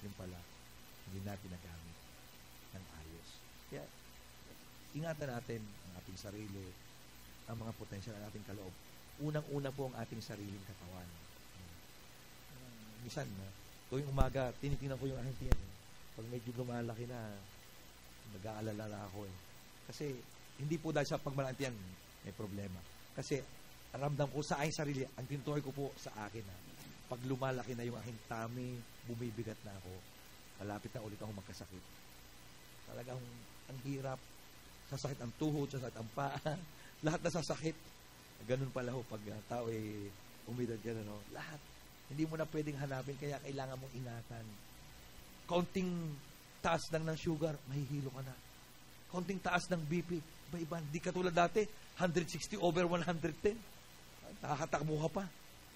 yun pala, hindi natin nagamit ng ayos. Kaya, ingatan natin ang ating sarili, ang mga potential ng ating kaloob. Unang-una po ang ating sariling katawan. Minsan, tuwing umaga, tinitingnan ko yung aking tiyan. Pag medyo lumalaki na, nag-aalala na ako eh. Kasi, hindi po dahil sa pagmalaki yan, may problema. Kasi, ramdam ko sa aking sarili, ang tinutukoy ko po sa akin, pag lumalaki na yung aking tummy, bumibigat na ako, malapit na ulit ako magkasakit. Talagang, ang hirap, sasakit ang tuhod, sasakit ang paa, lahat na sasakit. Ganun pala ho, pag tao eh, umidad ka na, no? Lahat. Hindi mo na pwedeng hanapin, kaya kailangan mong ingatan. Kaunting taas lang ng sugar, mahihilo ka na. Kaunting taas ng BP, iba-iba. Hindi ka tulad dati, 160 over 110. Nakatakbo ka pa.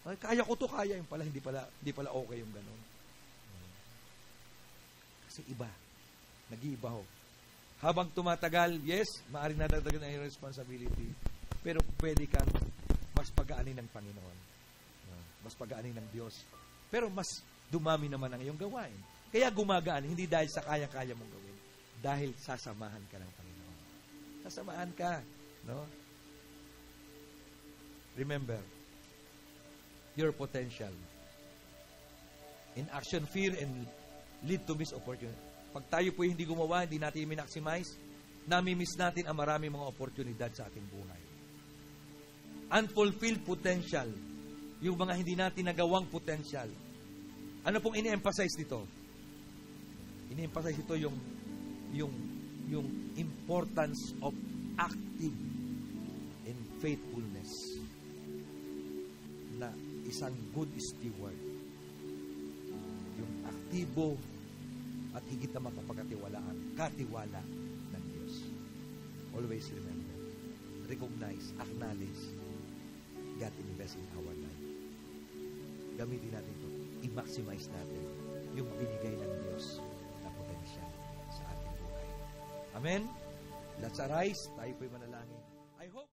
Ay, kaya ko to, kaya. Yung pala, hindi pala okay yung ganun. Kasi iba. Nag-iiba ho. Habang tumatagal, yes, maaaring nadagdagan ang responsibility. Pero pwede kang mas pagaanin ng Panginoon. Mas pagaanin ng Diyos. Pero mas dumami naman ang iyong gawain. Kaya gumagaan, hindi dahil sa kaya-kaya mong gawin. Dahil sasamahan ka ng Panginoon. Sasamahan ka. No? Remember, your potential. In action, fear, and lead to missed opportunity. Pag tayo po hindi gumawa, hindi natin i-maximize, nami-miss natin ang maraming mga oportunidad sa ating buhay. Unfulfilled potential. Yung mga hindi natin nagawang potential. Ano pong ini-emphasize dito? Ini-emphasize dito yung importance of active and faithfulness na isang good steward. Yung aktibo at higit na makapagkatiwalaan, katiwala ng Diyos. Always remember, recognize, acknowledge, God invest in our life. Gamitin natin ito. I-maximize natin yung binigay ng Diyos na potential sa ating buhay. Amen? Let's arise. Tayo po'y manalangin. I hope